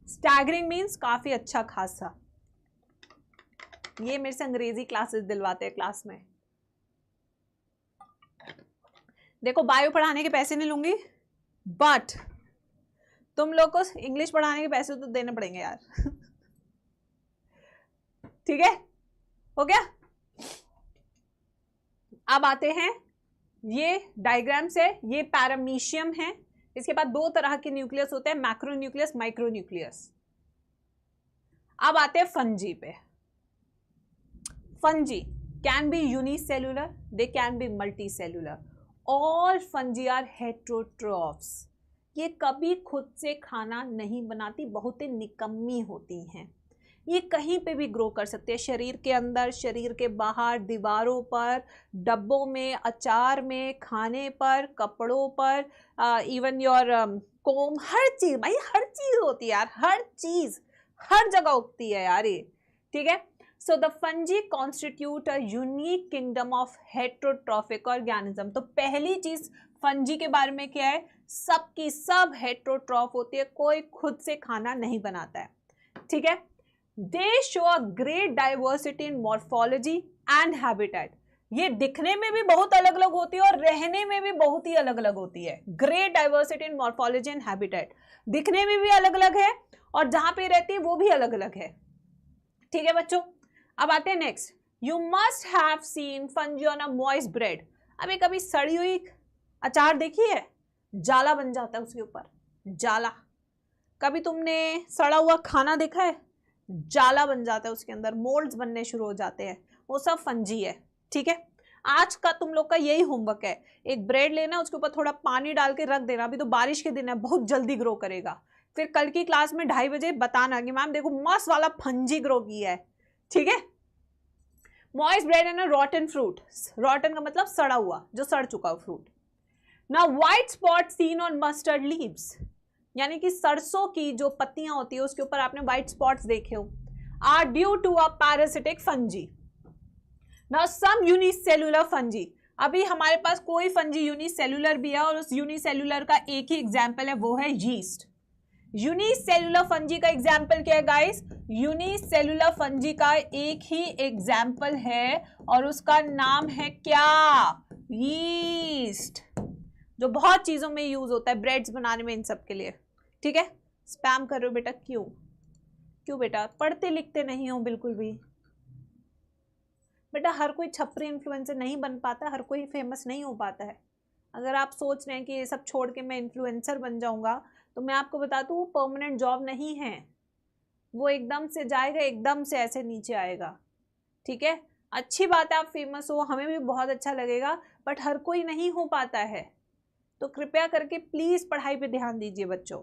स्टैगरिंग मीन्स काफी अच्छा खासा। ये मेरे से अंग्रेजी क्लासेस दिलवाते हैं क्लास में। देखो, बायो पढ़ाने के पैसे नहीं लूंगी, बट तुम लोग को इंग्लिश पढ़ाने के पैसे तो देने पड़ेंगे यार ठीक है, हो गया। अब आते हैं, ये डायग्राम्स है, ये पैरामीशियम है। इसके बाद दो तरह के न्यूक्लियस होते हैं, मैक्रो न्यूक्लियस, माइक्रो न्यूक्लियस। अब आते हैं फंजी पे। Fungi can be unicellular, they can be multicellular. All fungi are heterotrophs. ये कभी खुद से खाना नहीं बनाती, बहुत ही निकम्मी होती हैं। ये कहीं पे भी ग्रो कर सकते हैं, शरीर के अंदर, शरीर के बाहर, दीवारों पर, डब्बों में, अचार में, खाने पर, कपड़ों पर, इवन योर कोम, हर चीज भाई, हर चीज होती है यार, हर चीज हर जगह उगती है यार ये। ठीक है, so the fungi constitute a unique kingdom of heterotrophic organism. तो पहली चीज फंजी के बारे में क्या है, सबकी सब हेटेरोट्रॉफ होती है, कोई खुद से खाना नहीं बनाता है। ठीक है, They show a great diversity in morphology and habitat. ये दिखने में भी बहुत अलग अलग होती है और रहने में भी बहुत ही अलग अलग होती है। Great diversity in morphology and habitat. दिखने में भी अलग अलग है और जहां पे रहती है वो भी अलग अलग है। ठीक है बच्चों, अब आते हैं next. You must have seen fungi on a moist bread. अभी कभी सड़ी हुई अचार देखी है, जाला बन जाता है उसके ऊपर, जाला। कभी तुमने सड़ा हुआ खाना देखा है, जाला बन जाता है उसके अंदर, मोल्ड्स बनने शुरू हो जाते हैं, वो सब फंजी है। ठीक है, आज का तुम लोग का यही होमवर्क है। एक ब्रेड लेना, उसके ऊपर थोड़ा पानी डाल के रख देना, अभी तो बारिश के दिन है, बहुत जल्दी ग्रो करेगा। फिर कल की क्लास में 2:30 बजे बताना कि मैम देखो मस्त वाला फंजी ग्रो किया है। ठीक है, moist bread and rotten fruit. Rotten का मतलब सड़ा हुआ, जो सड़ चुका fruit. Now white spot seen on mustard leaves, यानी कि सरसों की जो पत्तियां होती है उसके ऊपर आपने व्हाइट स्पॉट्स देखे हो, are due to a parasitic fungi. Now some unicellular fungi, अभी हमारे पास कोई फंजी यूनिसेल्युलर भी है और उस यूनिसेल्युलर का एक ही एग्जाम्पल है, वो है यीस्ट। यूनिसेल्युलर फंजी का एग्जाम्पल क्या है गाइस? यूनिसेल्युलर फंजी का एक ही एग्जाम्पल है और उसका नाम है क्या? यीस्ट, जो बहुत चीजों में यूज होता है, ब्रेड्स बनाने में, इन सब के लिए। ठीक है, स्पैम कर रहे हो बेटा, क्यों क्यों बेटा? पढ़ते लिखते नहीं हो बिल्कुल भी बेटा। हर कोई छपरी इन्फ्लुएंसर नहीं बन पाता, हर कोई फेमस नहीं हो पाता है। अगर आप सोच रहे हैं कि ये सब छोड़ के मैं इन्फ्लुएंसर बन जाऊंगा, तो मैं आपको बता दूं वो परमानेंट जॉब नहीं है, वो एकदम से जाएगा, एकदम से ऐसे नीचे आएगा। ठीक है, अच्छी बात है आप फेमस हो, हमें भी बहुत अच्छा लगेगा, बट हर कोई नहीं हो पाता है। तो कृपया करके प्लीज पढ़ाई पे ध्यान दीजिए बच्चों।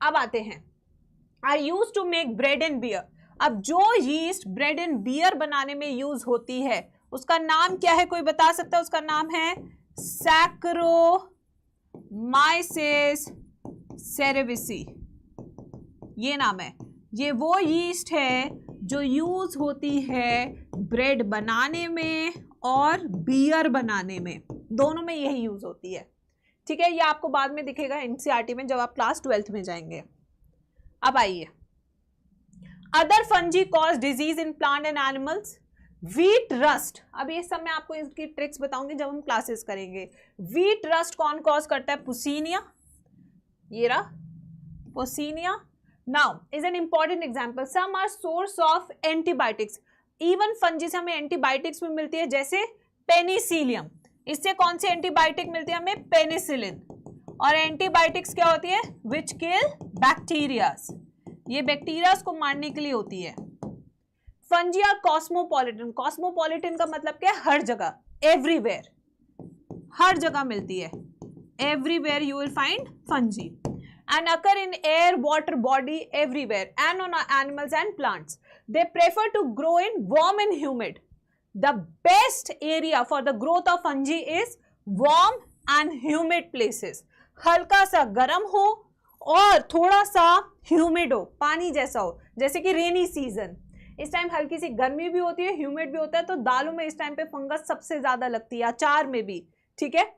अब आते हैं, are used to make bread and beer. अब जो यीस्ट ब्रेड एंड बियर बनाने में यूज होती है उसका नाम क्या है, कोई बता सकता है? उसका नाम है सैक्रोमाइसेस सेरेविसी, ये नाम है। ये वो यीस्ट है जो यूज होती है ब्रेड बनाने में और बियर बनाने में, दोनों में यही यूज होती है। ठीक है, ये आपको बाद में दिखेगा एनसीईआरटी में जब आप क्लास 12th में जाएंगे। अब आइए, other fungi cause disease in plant and animals. Wheat rust, अब ये सब मैं आपको इसकी ट्रिक्स बताऊंगी जब हम क्लासेस करेंगे। व्हीट रस्ट कौन कॉज करता है? पुसीनिया, ये रहा Puccinia. Now is an important example, some are source of antibiotics. Even fungi से हमें एंटीबायोटिक्स भी मिलती है, जैसे पेनिसिलियम, इससे कौन सी एंटीबायोटिक मिलती है हमें? पेनिसिलिन। और एंटीबायोटिक्स क्या होती है? विच किल बैक्टीरियाज, ये बैक्टीरियाज को मारने के लिए होती है। फंजी आर कॉस्मोपॉलिटन, कॉस्मोपॉलिटन का मतलब क्या है? हर जगह, एवरीवेयर, हर जगह मिलती है, everywhere you will find fungi, and occur in air, water body, everywhere, and on animals and plants. They prefer to grow in warm and humid. The best area for the growth of fungi is warm and humid places. हल्का सा गर्म हो और थोड़ा सा humid हो, पानी जैसा हो, जैसे कि रेनी सीजन। इस टाइम हल्की सी गर्मी भी होती है, ह्यूमिड भी होता है, तो दालों में इस टाइम पे फंगस सबसे ज्यादा लगती है, अचार में भी। ठीक है,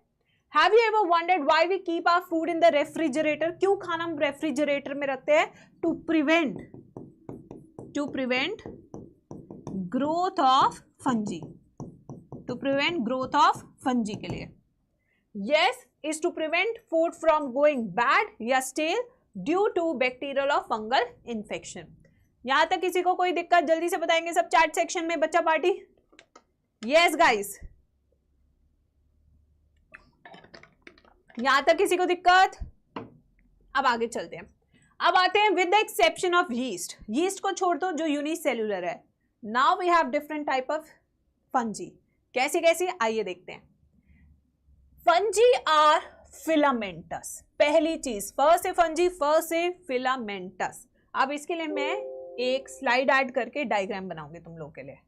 Have you ever wondered why we keep our food in the refrigerator? क्यों खाना हम रेफ्रिजरेटर में रखते हैं? To prevent growth of fungi. To prevent growth of fungi के लिए. Yes, is to prevent food from going bad या stale due to bacterial or fungal infection. यहाँ तक किसी को कोई दिक्कत जल्दी से बताएंगे सब चैट सेक्शन में, बच्चा पार्टी। Yes guys. यहां तक किसी को दिक्कत? अब आगे चलते हैं, अब आते हैं with the exception of yeast. Yeast को छोड़ दो जो यूनिसेल्युलर है। Now we have different type of fungi. कैसी कैसी? आइए देखते हैं। फंजी आर फिलामेंटस, पहली चीज, फ से फंजी, फ से फिलामेंटस। अब इसके लिए मैं एक स्लाइड ऐड करके डायग्राम बनाऊंगी तुम लोगों के लिए,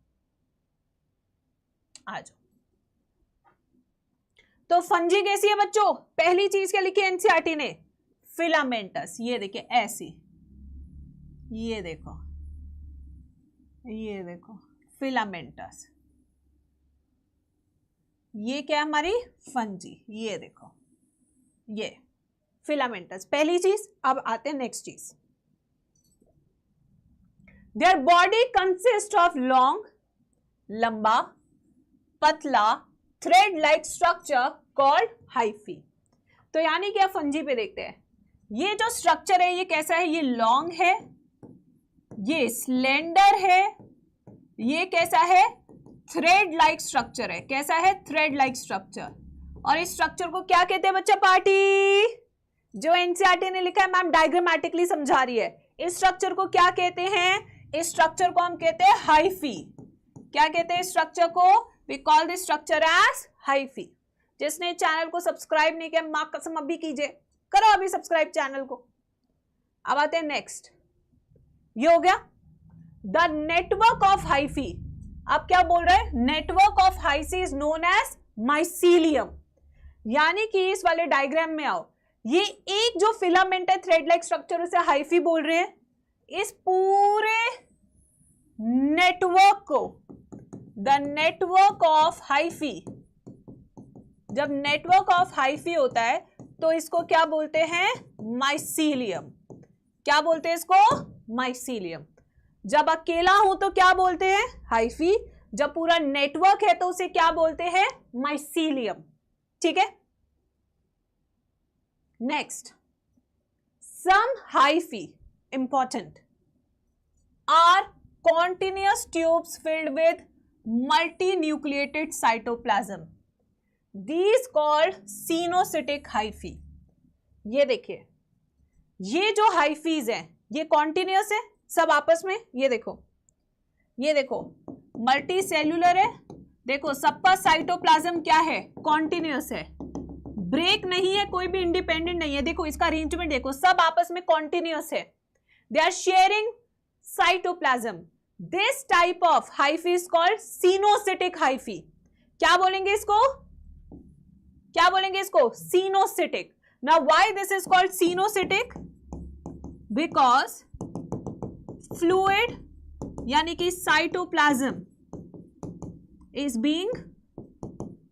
आ जाओ। तो फंजी कैसी है बच्चों? पहली चीज क्या लिखी एनसीईआरटी ने? फिलामेंटस। ये देखिए ऐसी, ये देखो, ये देखो फिलामेंटस, ये क्या हमारी फंजी, ये देखो, ये फिलामेंटस पहली चीज। अब आते हैं नेक्स्ट चीज। Their body consist of long, लंबा, पतला, thread like structure called hyphae. तो यानी कि आप फंजी पे देखते हैं, ये जो स्ट्रक्चर है ये कैसा है? ये लॉन्ग है, ये स्लेंडर है, ये कैसा है? थ्रेड लाइक स्ट्रक्चर है। कैसा है? Thread like structure. और इस स्ट्रक्चर को क्या कहते हैं बच्चा पार्टी? जो एनसीईआरटी ने लिखा है मैम डायग्रामेटिकली समझा रही है, इस स्ट्रक्चर को क्या कहते हैं? इस स्ट्रक्चर को हम कहते हैं हाइफी। क्या कहते हैं इस स्ट्रक्चर को? We call this structure as hyphae. जिसने चैनल को सब्सक्राइब नहीं किया, मां कसम अभी कीजिए, करो अभी सब्सक्राइब चैनल को। अब आते हैं नेक्स्ट, ये हो गया द नेटवर्क ऑफ हाइफी। अब क्या बोल रहे हैं? Network of hyphae is known as mycelium. यानी कि इस वाले डायग्राम में आओ, ये एक जो फिलामेंट है थ्रेड लाइक स्ट्रक्चर, उसे हाइफी बोल रहे हैं। इस पूरे नेटवर्क को, द नेटवर्क ऑफ हाइफी, जब नेटवर्क ऑफ हाइफी होता है तो इसको क्या बोलते हैं? माइसीलियम। क्या बोलते हैं इसको? माइसीलियम। जब अकेला हूं तो क्या बोलते हैं? हाइफी। जब पूरा नेटवर्क है तो उसे क्या बोलते हैं? माइसीलियम। ठीक है, next, some hyphae important are continuous tubes filled with multinucleated cytoplasm. These called cenocytic hyphae. ये देखिए, ये जो हाइफीज हैं ये कॉन्टिन्यूस है सब आपस में। ये देखो, ये देखो मल्टी सेल्यूलर है, देखो सबका साइटोप्लाज्म क्या है? कॉन्टिन्यूस है। ब्रेक नहीं है, कोई भी इंडिपेंडेंट नहीं है। देखो इसका अरेंजमेंट देखो, सब आपस में कॉन्टिन्यूअस है, they are sharing cytoplasm. This type of hyphae is called coenocytic hyphae. क्या बोलेंगे इसको, क्या बोलेंगे इसको, coenocytic. Now why this is called coenocytic, because fluid यानी कि cytoplasm is being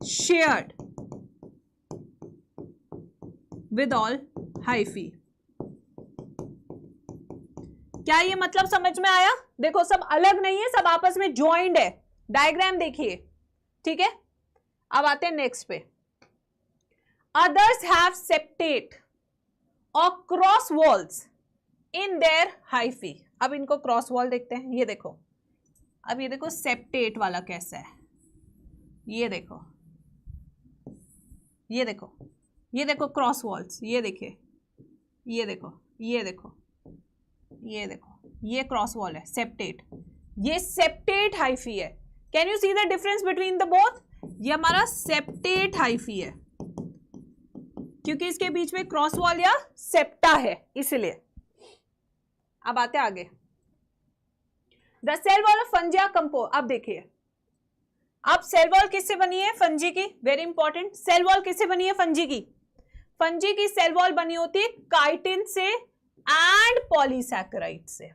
shared with all hyphae. क्या ये मतलब समझ में आया? देखो सब अलग नहीं है, सब आपस में ज्वाइंट है। डायग्राम देखिए, ठीक है। अब आते हैं नेक्स्ट पे। अदर्स हैव सेप्टेट और cross walls in their hyphae. अब इनको क्रॉस वॉल देखते हैं, ये देखो। अब ये देखो सेप्टेट वाला कैसा है, ये देखो, ये देखो, ये देखो क्रॉस वॉल्स, ये देखिए, ये देखो, ये देखो, ये देखो, ये क्रॉस वॉल है सेप्टेट, ये सेप्टेट हाइफी है। Can you see the difference between the both? ये हमारा सेप्टेट हाइफी है क्योंकि इसके बीच में क्रॉस वॉल या सेप्टा है, इसलिए। अब आते हैं आगे। The cell wall of fungi are compose. अब देखिए, अब सेल वॉल किससे बनी है? फंजी की। वेरी इंपॉर्टेंट, सेल वॉल किससे बनी है? फंजी की। फंजी की सेल वॉल बनी होती है काइटिन से एंड पॉलीसैकेराइड से।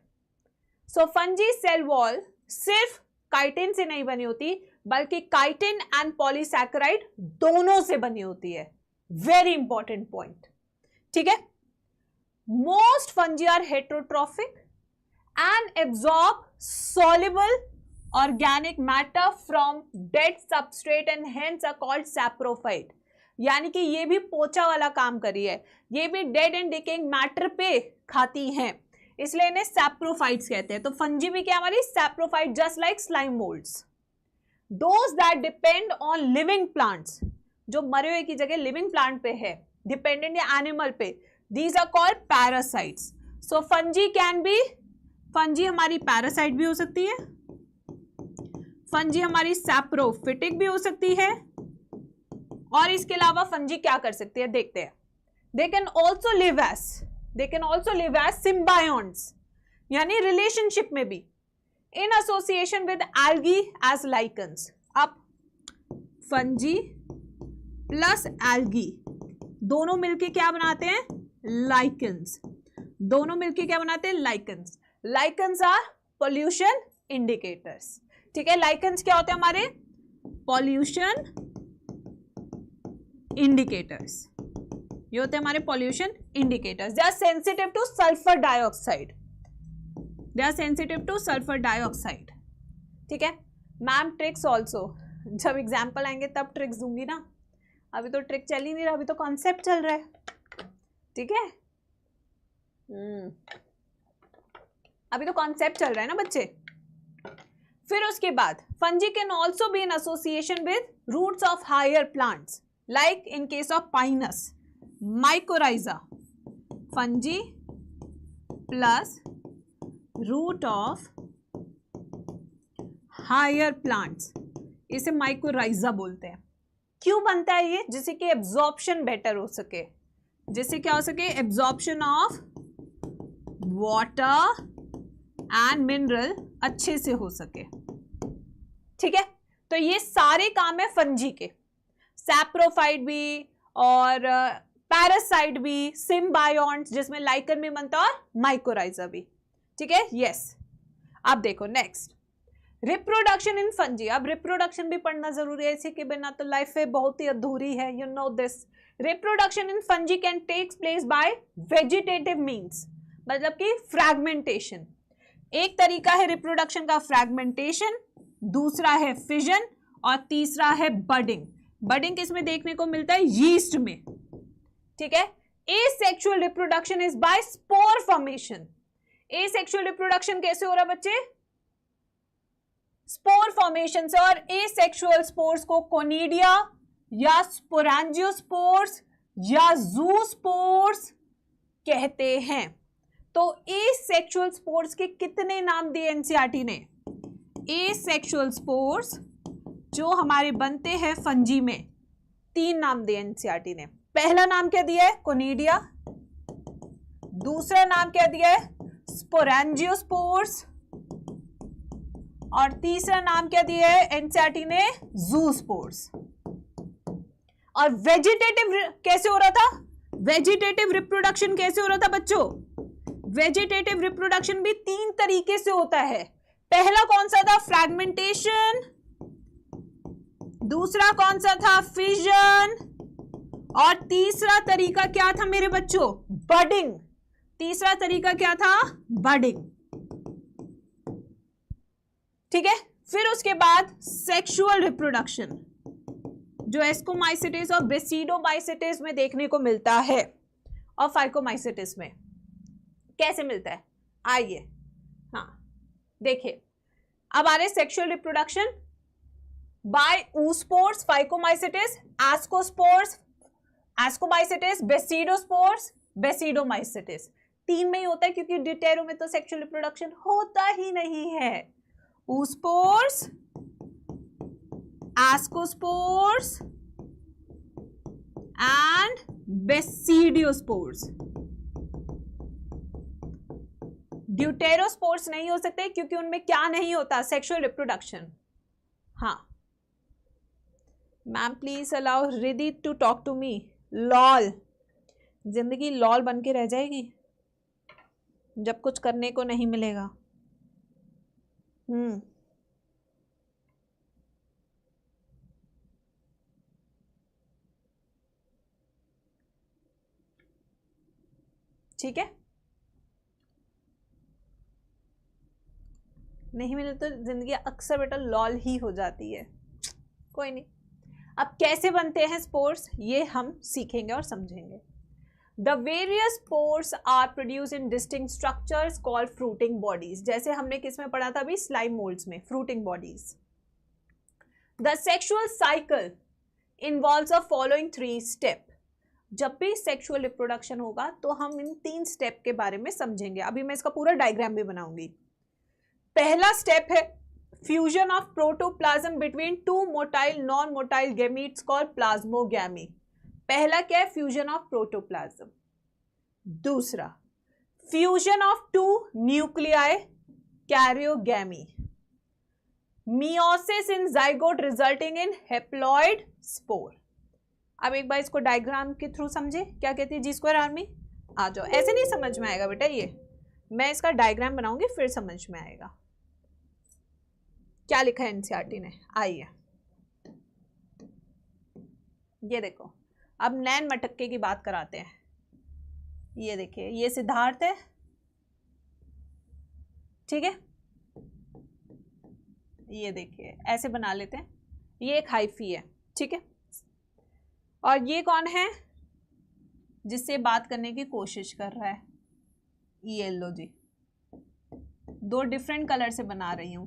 सो फंजी सेल वॉल सिर्फ काइटिन से नहीं बनी होती, बल्कि काइटिन एंड पॉलीसैकेराइड दोनों से बनी होती है। वेरी इंपॉर्टेंट पॉइंट, ठीक है। Most fungi are heterotrophic and absorb soluble organic matter from dead substrate and hence are called saprophyte। यानी कि ये भी पोचा वाला काम कर रही है, ये भी डेड एंड डिकेइंग मैटर पे खाती हैं, इसलिए इन्हें सैप्रोफाइट्स कहते हैं। तो फंजी भी क्या हमारी saprophyte, just like slime moulds. Those that depend on living plants, जो मरे हुए की जगह लिविंग प्लांट पे है, डिपेंडेंट या एनिमल पे, these are called parasites. So fungi can be, fungi हमारी पैरासाइट भी हो सकती है, फंजी हमारी सैप्रोफिटिक भी हो सकती है, और इसके अलावा फंजी क्या कर सकती है देखते हैं। They can also live as symbionts, यानी रिलेशनशिप में भी, in association with algae as lichens. अब फंजी प्लस एल्गी दोनों मिलके क्या बनाते हैं? लाइकन्स। दोनों मिलके क्या बनाते हैं? Lichens. Lichens are pollution indicators, ठीक है। लाइकन्स क्या होते हैं हमारे? पॉल्यूशन इंडिकेटर्स, ये होते हैं हमारे pollution indicators. They are sensitive to sulphur dioxide, they are sensitive to sulphur dioxide, ठीक है। मैम ट्रिक्स ऑल्सो, जब एग्जाम्पल आएंगे तब ट्रिक्स दूंगी ना, अभी तो ट्रिक चल ही नहीं रहा, अभी तो कॉन्सेप्ट चल रहा है, ठीक है। अभी तो कॉन्सेप्ट चल रहा है ना बच्चे। फिर उसके बाद fungi can also be in association with roots of higher plants, like in case of pinus, mycorrhiza. Fungi plus root of higher plants, इसे माइकोराइजा बोलते हैं। क्यों बनता है ये? जिससे कि एब्जॉर्प्शन बेटर हो सके, जिससे क्या हो सके? Absorption of water and mineral अच्छे से हो सके, ठीक है। तो ये सारे काम है फंजी के, सैप्रोफाइट भी और पैरासाइट भी, सिम्बायोन्ट्स जिसमें लाइकन भी बनता है और माइकोराइजा भी, ठीक है। यस, अब देखो नेक्स्ट, रिप्रोडक्शन इन फंजी। अब रिप्रोडक्शन भी पढ़ना जरूरी है, इसी के बिना तो लाइफ है बहुत ही अधूरी है, you know this. Reproduction in fungi can takes place by vegetative means, मतलब कि फ्रैगमेंटेशन। एक तरीका है रिप्रोडक्शन का फ्रैगमेंटेशन, दूसरा है फिजन और तीसरा है बडिंग। बडिंग किसमें देखने को मिलता है? यीस्ट में, ठीक है। Asexual reproduction is by spore formation. Asexual reproduction कैसे हो रहा है बच्चे? स्पोर फॉर्मेशन से। और एसेक्सुअल स्पोर्स को कोनिडिया या स्पोरेंजियोस्पोर्स या जूस्पोर्स कहते हैं। तो एसेक्सुअल स्पोर्स के कितने नाम दिए एनसीईआरटी ने? एसेक्सुअल स्पोर्स जो हमारे बनते हैं फंजी में, 3 नाम दिए एनसीईआरटी ने। पहला नाम क्या दिया है? कोनिडिया। दूसरा नाम क्या दिया है? स्पोरेंजियोस्पोर्स। और तीसरा नाम क्या दिया है एनसीईआरटी ने? ज़ूस्पोर्स। और वेजिटेटिव कैसे हो रहा था? वेजिटेटिव रिप्रोडक्शन कैसे हो रहा था बच्चों? वेजिटेटिव रिप्रोडक्शन भी 3 तरीके से होता है। पहला कौन सा था? फ्रैगमेंटेशन। दूसरा कौन सा था? फिजन। और तीसरा तरीका क्या था मेरे बच्चों? बडिंग। तीसरा तरीका क्या था? बडिंग। ठीक है। फिर उसके बाद सेक्सुअल रिप्रोडक्शन, जो एस्कोमाइसिटिस और बेसिडोमाइसिटिस में देखने को मिलता है, और फाइकोमाइसिटिस में कैसे मिलता है? आइए, हाँ देखिए, अब आ रहे sexual reproduction by oospores, phycomycetes, ascospores, ascomycetes, basidiospores, basidiomycetes. 3 में ही होता है, क्योंकि डिटेरो में तो सेक्सुअल रिप्रोडक्शन होता ही नहीं है। oospores, ascospores and basidiospores. Deuterospores नहीं हो सकते, क्योंकि उनमें क्या नहीं होता? Sexual reproduction. हाँ ma'am, please allow Riddhi to talk to me. Lol, जिंदगी लॉल बन के रह जाएगी जब कुछ करने को नहीं मिलेगा। ठीक है, नहीं मिले तो जिंदगी अक्सर बेटा लॉल ही हो जाती है। कोई नहीं, अब कैसे बनते हैं स्पोर्स ये हम सीखेंगे और समझेंगे। The various spores are produce in distinct structures called fruiting bodies. जैसे हमने किस में पढ़ा था अभी? स्लाइम मोल्ड्स में, fruiting bodies. The sexual cycle involves the following 3 step. जब भी सेक्सुअल रिप्रोडक्शन होगा तो हम इन 3 स्टेप के बारे में समझेंगे। अभी मैं इसका पूरा डायग्राम भी बनाऊंगी। पहला स्टेप है fusion of protoplasm between 2 motile non motile gametes called plasmogamy. पहला क्या है? Fusion of protoplasm. दूसरा fusion of 2 nuclei karyogamy. Meiosis in zygote resulting in haploid spore. अब एक बार इसको डायग्राम के थ्रू समझे, क्या कहती है जी स्क्वायर आर्मी? आ जाओ, ऐसे नहीं समझ में आएगा बेटा, ये मैं इसका डायग्राम बनाऊंगी फिर समझ में आएगा। क्या लिखा है एनसीईआरटी ने? आइए ये देखो, अब नैन मटक्के की बात कराते हैं। ये देखिए, ये सिद्धार्थ है, ठीक है। ये देखिए ऐसे बना लेते हैं, ये एक हाइफी है, ठीक है। और ये कौन है जिससे बात करने की कोशिश कर रहा है? ये लो जी, 2 डिफरेंट कलर से बना रही हूं।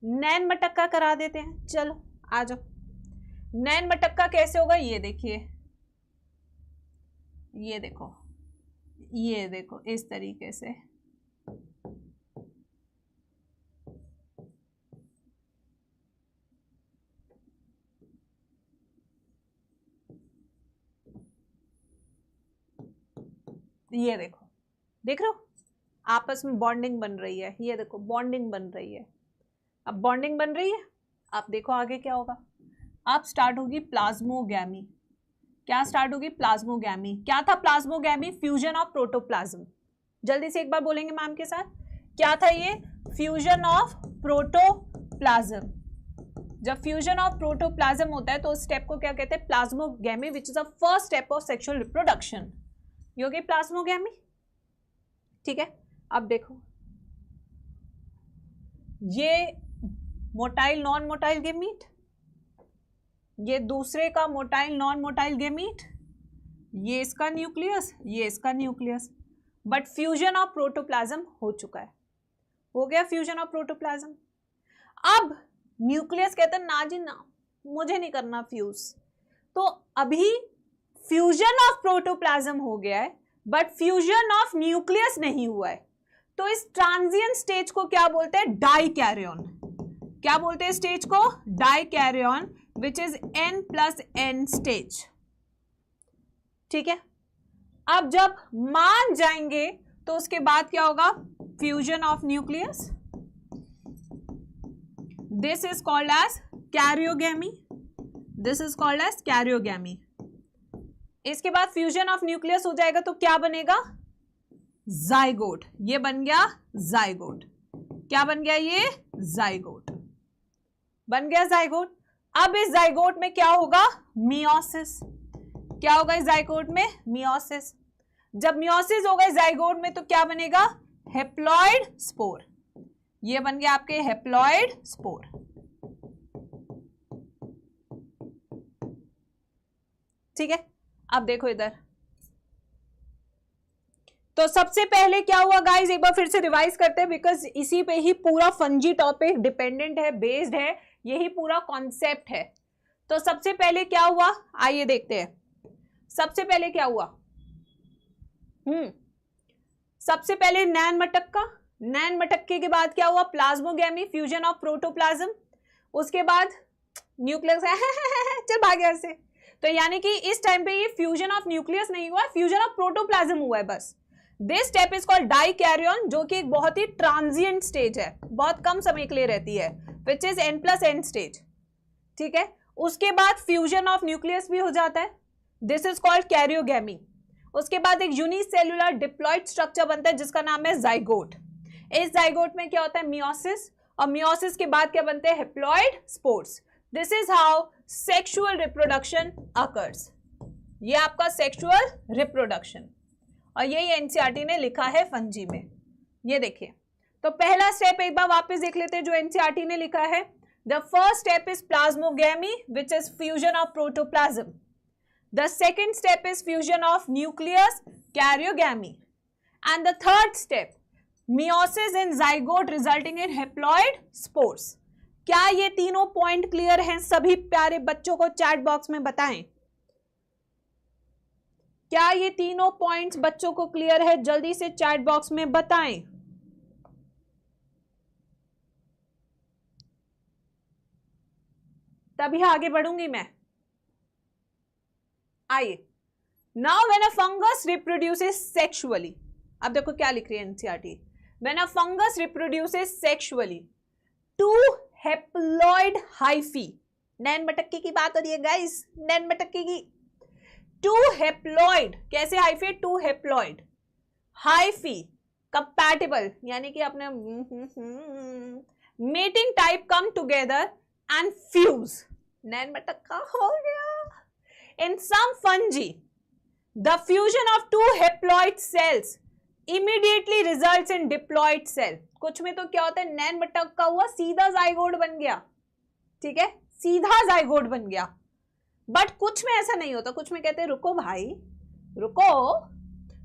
नैन मटक्का करा देते हैं, चलो आ जाओ। नैन मटक्का कैसे होगा? ये देखिए, ये देखो, ये देखो इस तरीके से। ये देखो, देख रहे हो आपस में बॉन्डिंग बन रही है। ये देखो बॉन्डिंग बन रही है। अब बॉन्डिंग बन रही है, आप देखो आगे क्या होगा। अब स्टार्ट होगी प्लाज्मोगैमी। क्या स्टार्ट होगी? प्लाज्मोगैमी। क्या था प्लाज्मोगैमी? Fusion of protoplasm. जल्दी से एक बार बोलेंगे मैम के साथ, क्या था ये? Fusion of protoplasm. जब फ्यूजन ऑफ प्रोटोप्लाज्म होता है तो उस स्टेप को क्या कहते हैं? Plasmogamy, which is the first step of sexual reproduction. ये हो गई प्लाज्मोगैमी, ठीक है। अब देखो, ये मोटाइल नॉन मोटाइल गैमीट, ये दूसरे का मोटाइल नॉन मोटाइल गैमीट, ये इसका न्यूक्लियस, ये इसका nucleus. But fusion of protoplasm हो चुका है, हो गया फ्यूजन ऑफ प्रोटोप्लाज्म। अब न्यूक्लियस कहते हैं ना जी ना, मुझे नहीं करना फ्यूज। तो अभी फ्यूजन ऑफ प्रोटोप्लाज्म हो गया है, बट फ्यूजन ऑफ न्यूक्लियस नहीं हुआ है। तो इस ट्रांजिएंट स्टेज को क्या बोलते हैं? डाइकैरियन। क्या बोलते हैं स्टेज को? Dikaryon, which is N+N stage. ठीक है, अब जब मान जाएंगे तो उसके बाद क्या होगा, fusion of nucleus, this is called as karyogamy, this is called as karyogamy. इसके बाद फ्यूजन ऑफ न्यूक्लियस हो जाएगा तो क्या बनेगा, जाइगोट, ये बन गया जाइगोट। क्या बन गया, ये जाइगोट बन गया, जाइगोट। अब इस जाइगोट में क्या होगा, मियोसिस। क्या होगा इस जाइगोट में, मियोसिस। जब मियोसिस होगा इस जाइगोट में तो क्या बनेगा, हेप्लॉइड स्पोर। ये बन गया आपके हेप्लॉइड स्पोर। ठीक है, अब देखो इधर, तो सबसे पहले क्या हुआ गाइस, एक बार फिर से रिवाइज करते हैं, बिकॉज इसी पे ही पूरा फंजी टॉपिक डिपेंडेंट है, बेस्ड है, यही पूरा कॉन्सेप्ट है। तो सबसे पहले क्या हुआ, आइए देखते हैं। सबसे पहले क्या हुआ, सबसे पहले नैन मटक्का, नैन मटक्के के बाद क्या हुआ, प्लाज्मोगैमी, फ्यूजन ऑफ प्रोटोप्लाज्म। उसके बाद न्यूक्लियस चल भाग यहाँ से। तो यानी कि इस टाइम पे ये फ्यूजन ऑफ न्यूक्लियस नहीं हुआ, फ्यूजन ऑफ प्रोटोप्लाज्म हुआ है बस। This step is called dikaryon, जो कि एक बहुत ही ट्रांजिएंट स्टेज है, बहुत कम समय के लिए रहती है, विच इज N+N स्टेज। ठीक है, उसके बाद फ्यूजन ऑफ न्यूक्लियस भी हो जाता है, दिस इज कॉल्ड कैरियोगैमी। उसके बाद एक यूनिसेल्युलर डिप्लॉइड स्ट्रक्चर बनता है जिसका नाम है जाइगोट। इस जाइगोट में क्या होता है, मियोसिस, और मियोसिस के बाद क्या बनते हैं, haploid spores. This is how sexual reproduction occurs. ये आपका सेक्सुअल रिप्रोडक्शन, और यही एनसीईआरटी ने लिखा है फंजी में। ये देखिए, तो पहला स्टेप एक बार वापस देख लेते हैं जो एनसीईआरटी ने लिखा है। The first step is plasmogamy, which is fusion of protoplasm. The second step is fusion of nucleus, karyogamy, and the third step meiosis in zygote resulting in haploid spores. क्या ये तीनों पॉइंट क्लियर हैं सभी प्यारे बच्चों को, chat box में बताएं। क्या ये तीनों पॉइंट्स बच्चों को क्लियर है, जल्दी से चैट बॉक्स में बताएं। तभी आगे बढ़ूंगी मैं। आइए, now when a fungus reproduces sexually, अब देखो क्या लिख रही है NCERT, when a fungus reproduces sexually two haploid hyphae, नैन मटक्के की बात हो रही है गाइस, नैन मटक्के की, टू हेप्लॉइड, कैसे hyphae, two haploid hyphae compatible, यानी कि अपने mating type come together and fuse, नैन मटक्का हो गया। In some fungi, the fusion of two haploid cells immediately results in diploid cell. कुछ में तो क्या होता है, नैन मटक्का हुआ, सीधा जाइगोट बन गया। ठीक है, सीधा जाइगोट बन गया। बट कुछ में ऐसा नहीं होता, कुछ में कहते हैं रुको भाई रुको।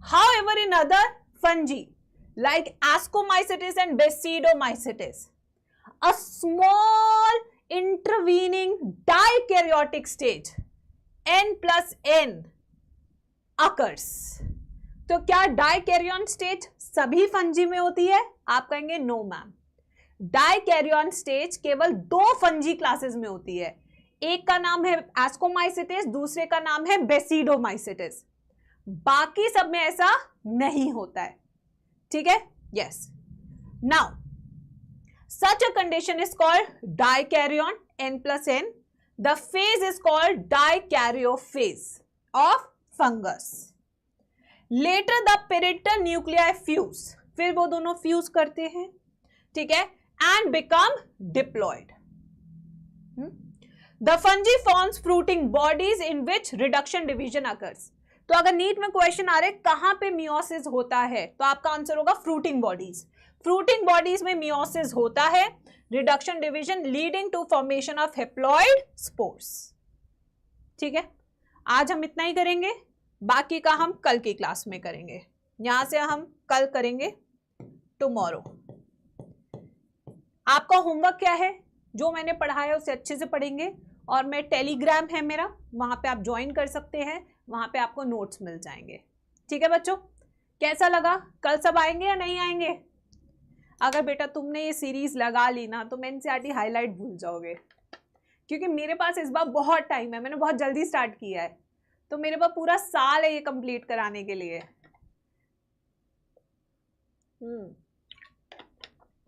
However, in other fungi like Ascomycetes and Basidiomycetes, a small intervening dikaryotic stage N+N occurs. तो क्या डाइकैरियन स्टेज सभी फंजी में होती है, आप कहेंगे नो मैम, डाइकैरियन स्टेज केवल 2 फंजी क्लासेस में होती है, एक का नाम है एस्कोमाइसिटिस, दूसरे का नाम है बेसिडोमाइसिटिस, बाकी सब में ऐसा नहीं होता है। ठीक है, yes. Now such a condition is called dikaryon, N+N. The phase is called dikaryophase of fungus. Later the parietal nuclei fuse, फिर वो दोनों फ्यूज करते हैं, ठीक है, and become diploid. The fungi forms fruiting bodies in which reduction division occurs. तो अगर NEET में क्वेश्चन आ रहे कहां पे मियोसिस होता है, तो आपका आंसर होगा फ्रूटिंग बॉडीज। फ्रूटिंग बॉडीज में मियोसिस होता है, reduction division leading to formation of haploid spores. ठीक है, आज हम इतना ही करेंगे, बाकी का हम कल की क्लास में करेंगे। यहां से हम कल करेंगे टुमारो। आपका होमवर्क क्या है, जो मैंने पढ़ाया उसे अच्छे से पढ़ेंगे, और मैं टेलीग्राम है मेरा, वहां पे आप ज्वाइन कर सकते हैं, वहां पे आपको नोट्स मिल जाएंगे। ठीक है बच्चों, कैसा लगा, कल सब आएंगे या नहीं आएंगे? अगर बेटा तुमने ये सीरीज लगा ली ना तो मैं एनसीईआरटी हाईलाइट भूल जाओगे, क्योंकि मेरे पास इस बार बहुत टाइम है, मैंने बहुत जल्दी स्टार्ट किया है, तो मेरे पास पूरा साल है ये कंप्लीट कराने के लिए।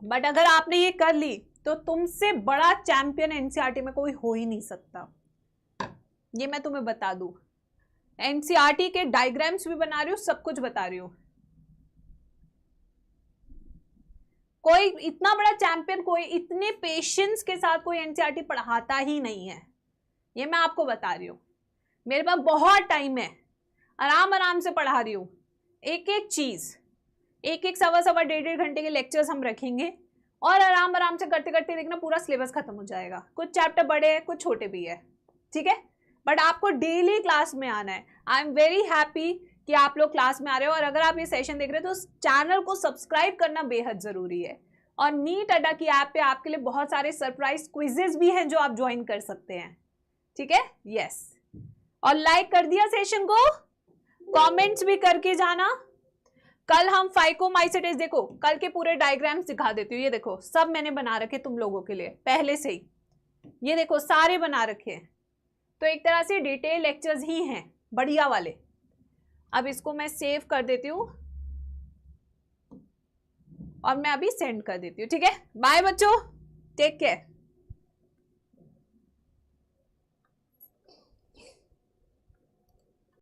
बट अगर आपने ये कर ली तो तुमसे बड़ा चैंपियन एनसीईआरटी में कोई हो ही नहीं सकता, ये मैं तुम्हें बता दूं। एनसीईआरटी के डायग्राम्स भी बना रही हूं, सब कुछ बता रही हूं। कोई इतना बड़ा चैंपियन, कोई इतने पेशेंस के साथ कोई एनसीईआरटी पढ़ाता ही नहीं है, ये मैं आपको बता रही हूं। मेरे पास बहुत टाइम है, आराम आराम से पढ़ा रही हूं। एक एक चीज, एक एक सवा सवा डेढ़ डेढ़ घंटे के लेक्चर्स हम रखेंगे और आराम आराम से करते करते देखना पूरा सिलेबस खत्म हो जाएगा। कुछ चैप्टर बड़े हैं, कुछ छोटे भी है, ठीक है, बट आपको डेली क्लास में आना है। आई एम वेरी हैप्पी कि आप लोग क्लास में आ रहे हो, और अगर आप ये सेशन देख रहे हो तो चैनल को सब्सक्राइब करना बेहद जरूरी है। और नीट अड्डा की ऐप पे आपके लिए बहुत सारे सरप्राइज क्विजेस भी हैं जो आप ज्वाइन कर सकते हैं, ठीक है। यस, और लाइक कर दिया सेशन को, कमेंट्स भी करके जाना। कल हम फाइकोमाइसेटेस, देखो कल के पूरे डायग्राम्स दिखा देती हूँ। ये देखो सब मैंने बना रखे तुम लोगों के लिए पहले से ही, ये देखो सारे बना रखे हैं। तो एक तरह से डिटेल लेक्चर्स ही हैं, बढ़िया वाले। अब इसको मैं सेव कर देती हूँ और मैं अभी सेंड कर देती हूँ, ठीक है। बाय बच्चों, टेक केयर।